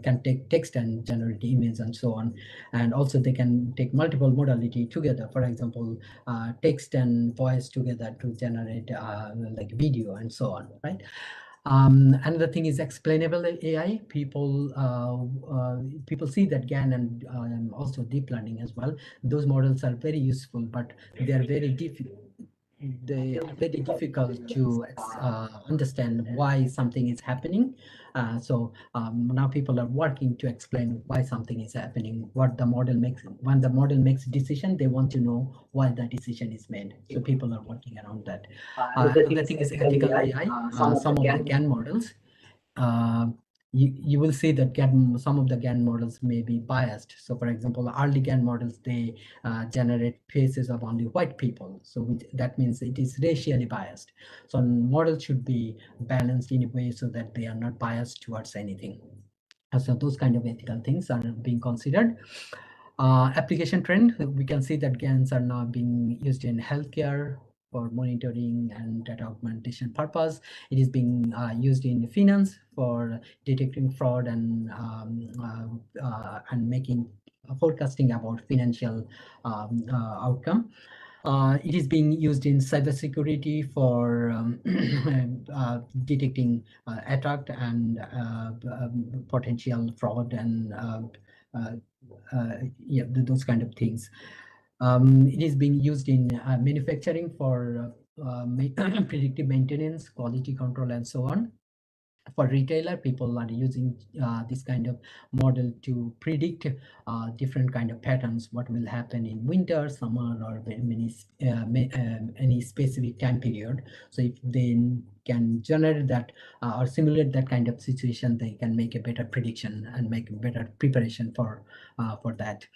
can take text and generate image, and so on. And also they can take multiple modality together. For example, text and voice together to generate like video and so on, right? Another thing is explainable AI. People see that GAN and also deep learning as well. Those models are very useful, but they are very difficult. They are very difficult to understand why something is happening. So now people are working to explain why something is happening. What the model makes, when the model makes decision, they want to know why the decision is made. So people are working around that. Another thing is ethical AI. Some of the GAN models, you will see that some of the GAN models may be biased. So for example, early GAN models, they generate faces of only white people. So that means it is racially biased. So models should be balanced in a way so that they are not biased towards anything. So those kind of ethical things are being considered. Application trend, we can see that GANs are now being used in healthcare for monitoring and data augmentation purpose. It is being used in finance for detecting fraud and making forecasting about financial outcome. It is being used in cybersecurity for detecting attack and potential fraud and yeah, those kind of things. It is being used in manufacturing for predictive maintenance, quality control, and so on. For retailer, people are using this kind of model to predict different kind of patterns, what will happen in winter, summer, or any specific time period. So if they can generate that or simulate that kind of situation, they can make a better prediction and make a better preparation for that.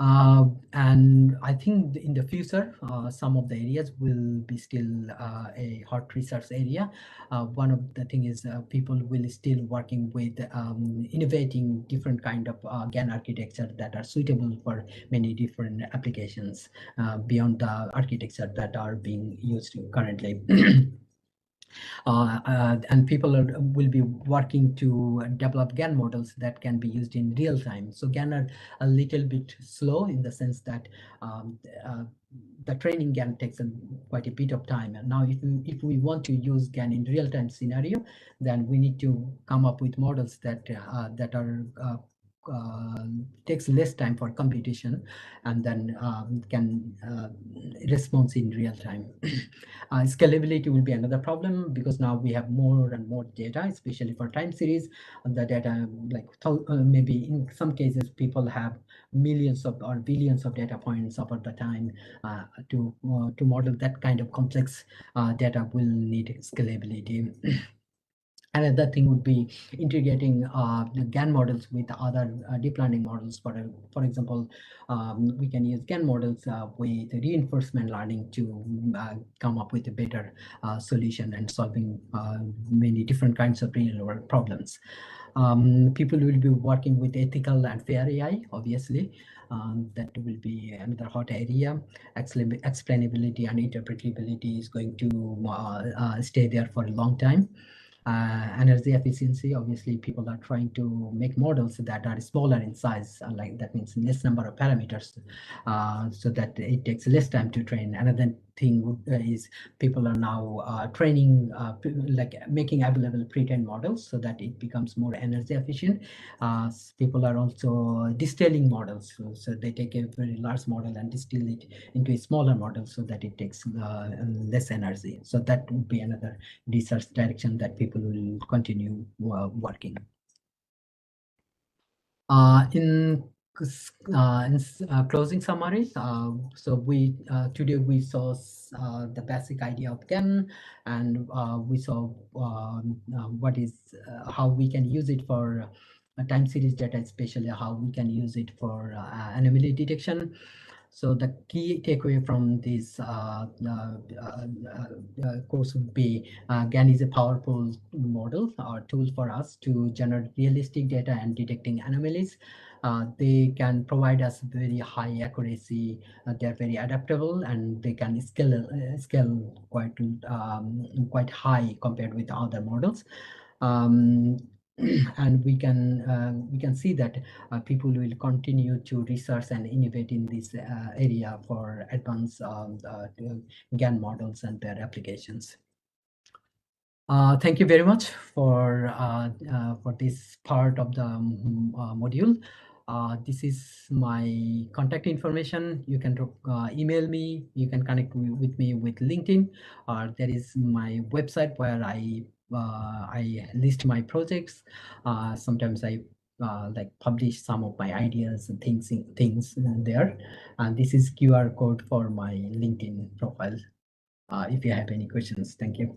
And I think in the future, some of the areas will be still a hot research area. One of the thing is people will still working with innovating different kind of GAN architecture that are suitable for many different applications beyond the architecture that are being used currently. And people will be working to develop GAN models that can be used in real time. So GAN are a little bit slow in the sense that the training GAN takes quite a bit of time. And now if we want to use GAN in real time scenario, then we need to come up with models that takes less time for computation and then can respond in real time. Scalability will be another problem because now we have more and more data, especially for time series. The data, like maybe in some cases, people have millions of or billions of data points over the time. To model that kind of complex data will need scalability. Another thing would be integrating the GAN models with other deep learning models. For example, we can use GAN models with reinforcement learning to come up with a better solution and solving many different kinds of real world problems. People will be working with ethical and fair AI, obviously. That will be another hot area. Explainability and interpretability is going to stay there for a long time. Energy efficiency, obviously people are trying to make models that are smaller in size, like that means less number of parameters, so that it takes less time to train. Another thing is people are now training, like making available pre-trained models so that it becomes more energy efficient. People are also distilling models, so they take a very large model and distill it into a smaller model so that it takes less energy. So that would be another research direction that people will continue working. In closing summary, so we today we saw the basic idea of GAN, and we saw what is how we can use it for time series data, especially how we can use it for anomaly detection. So the key takeaway from this course would be GAN is a powerful model or tool for us to generate realistic data and detecting anomalies. They can provide us very high accuracy. They're very adaptable, and they can scale quite high compared with other models. And we can see that people will continue to research and innovate in this area for advanced GAN models and their applications. Thank you very much for this part of the module. This is my contact information. You can email me. You can connect with me with LinkedIn. There is my website where I list my projects. Sometimes I like publish some of my ideas and things there. And this is QR code for my LinkedIn profile. If you have any questions, thank you.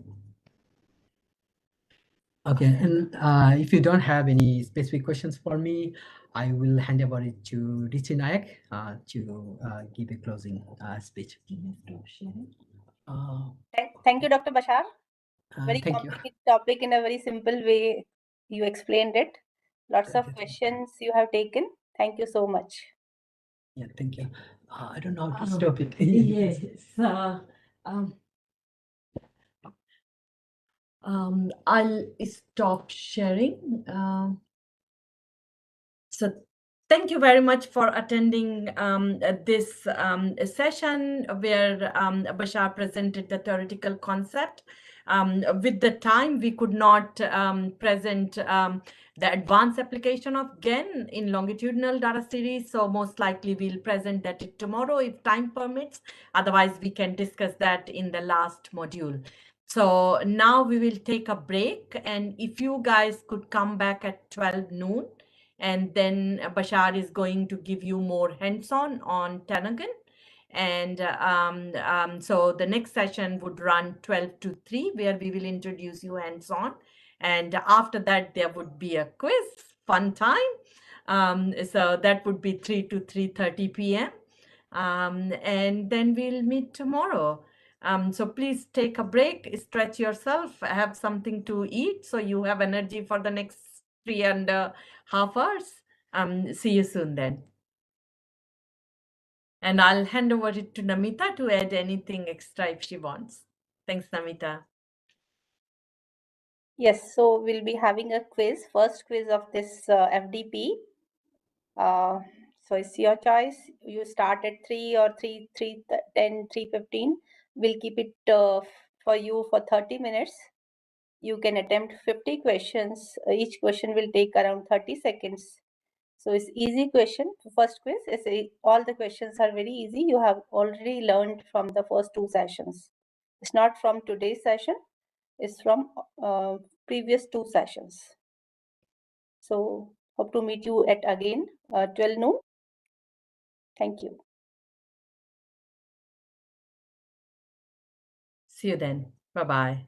Okay, and if you don't have any specific questions for me, I will hand over it to Richi Nayak to give a closing speech. Thank you, Dr. Bashar. Very Thank you. complicated topic in a very simple way. You explained it. Lots of questions you have taken. Thank you so much. Yeah, thank you. I don't know how to stop it. Yes. I'll stop sharing. So thank you very much for attending this session where Bashar presented the theoretical concept. With the time, we could not present the advanced application of GAN in longitudinal data series. So most likely we'll present that tomorrow if time permits. Otherwise, we can discuss that in the last module. So now we will take a break. And if you guys could come back at 12 noon, and then Bashar is going to give you more hands-on on Tanagan. And so the next session would run 12 to 3, where we will introduce you hands-on. And after that, there would be a quiz, fun time. So that would be 3 to 3:30 p.m. And then we'll meet tomorrow. So please take a break, stretch yourself, have something to eat so you have energy for the next 3.5 hours. See you soon then. And I'll hand over it to Namita to add anything extra if she wants. Thanks, Namita. Yes, so we'll be having a quiz, first quiz of this FDP. So it's your choice. You start at 3 or 3:10, 3:15. We'll keep it for you for 30 minutes. You can attempt 50 questions. Each question will take around 30 seconds. So it's easy question. First quiz is all the questions are very easy. You have already learned from the first 2 sessions. It's not from today's session. It's from previous 2 sessions. So hope to meet you at again 12 noon. Thank you. See you then. Bye-bye.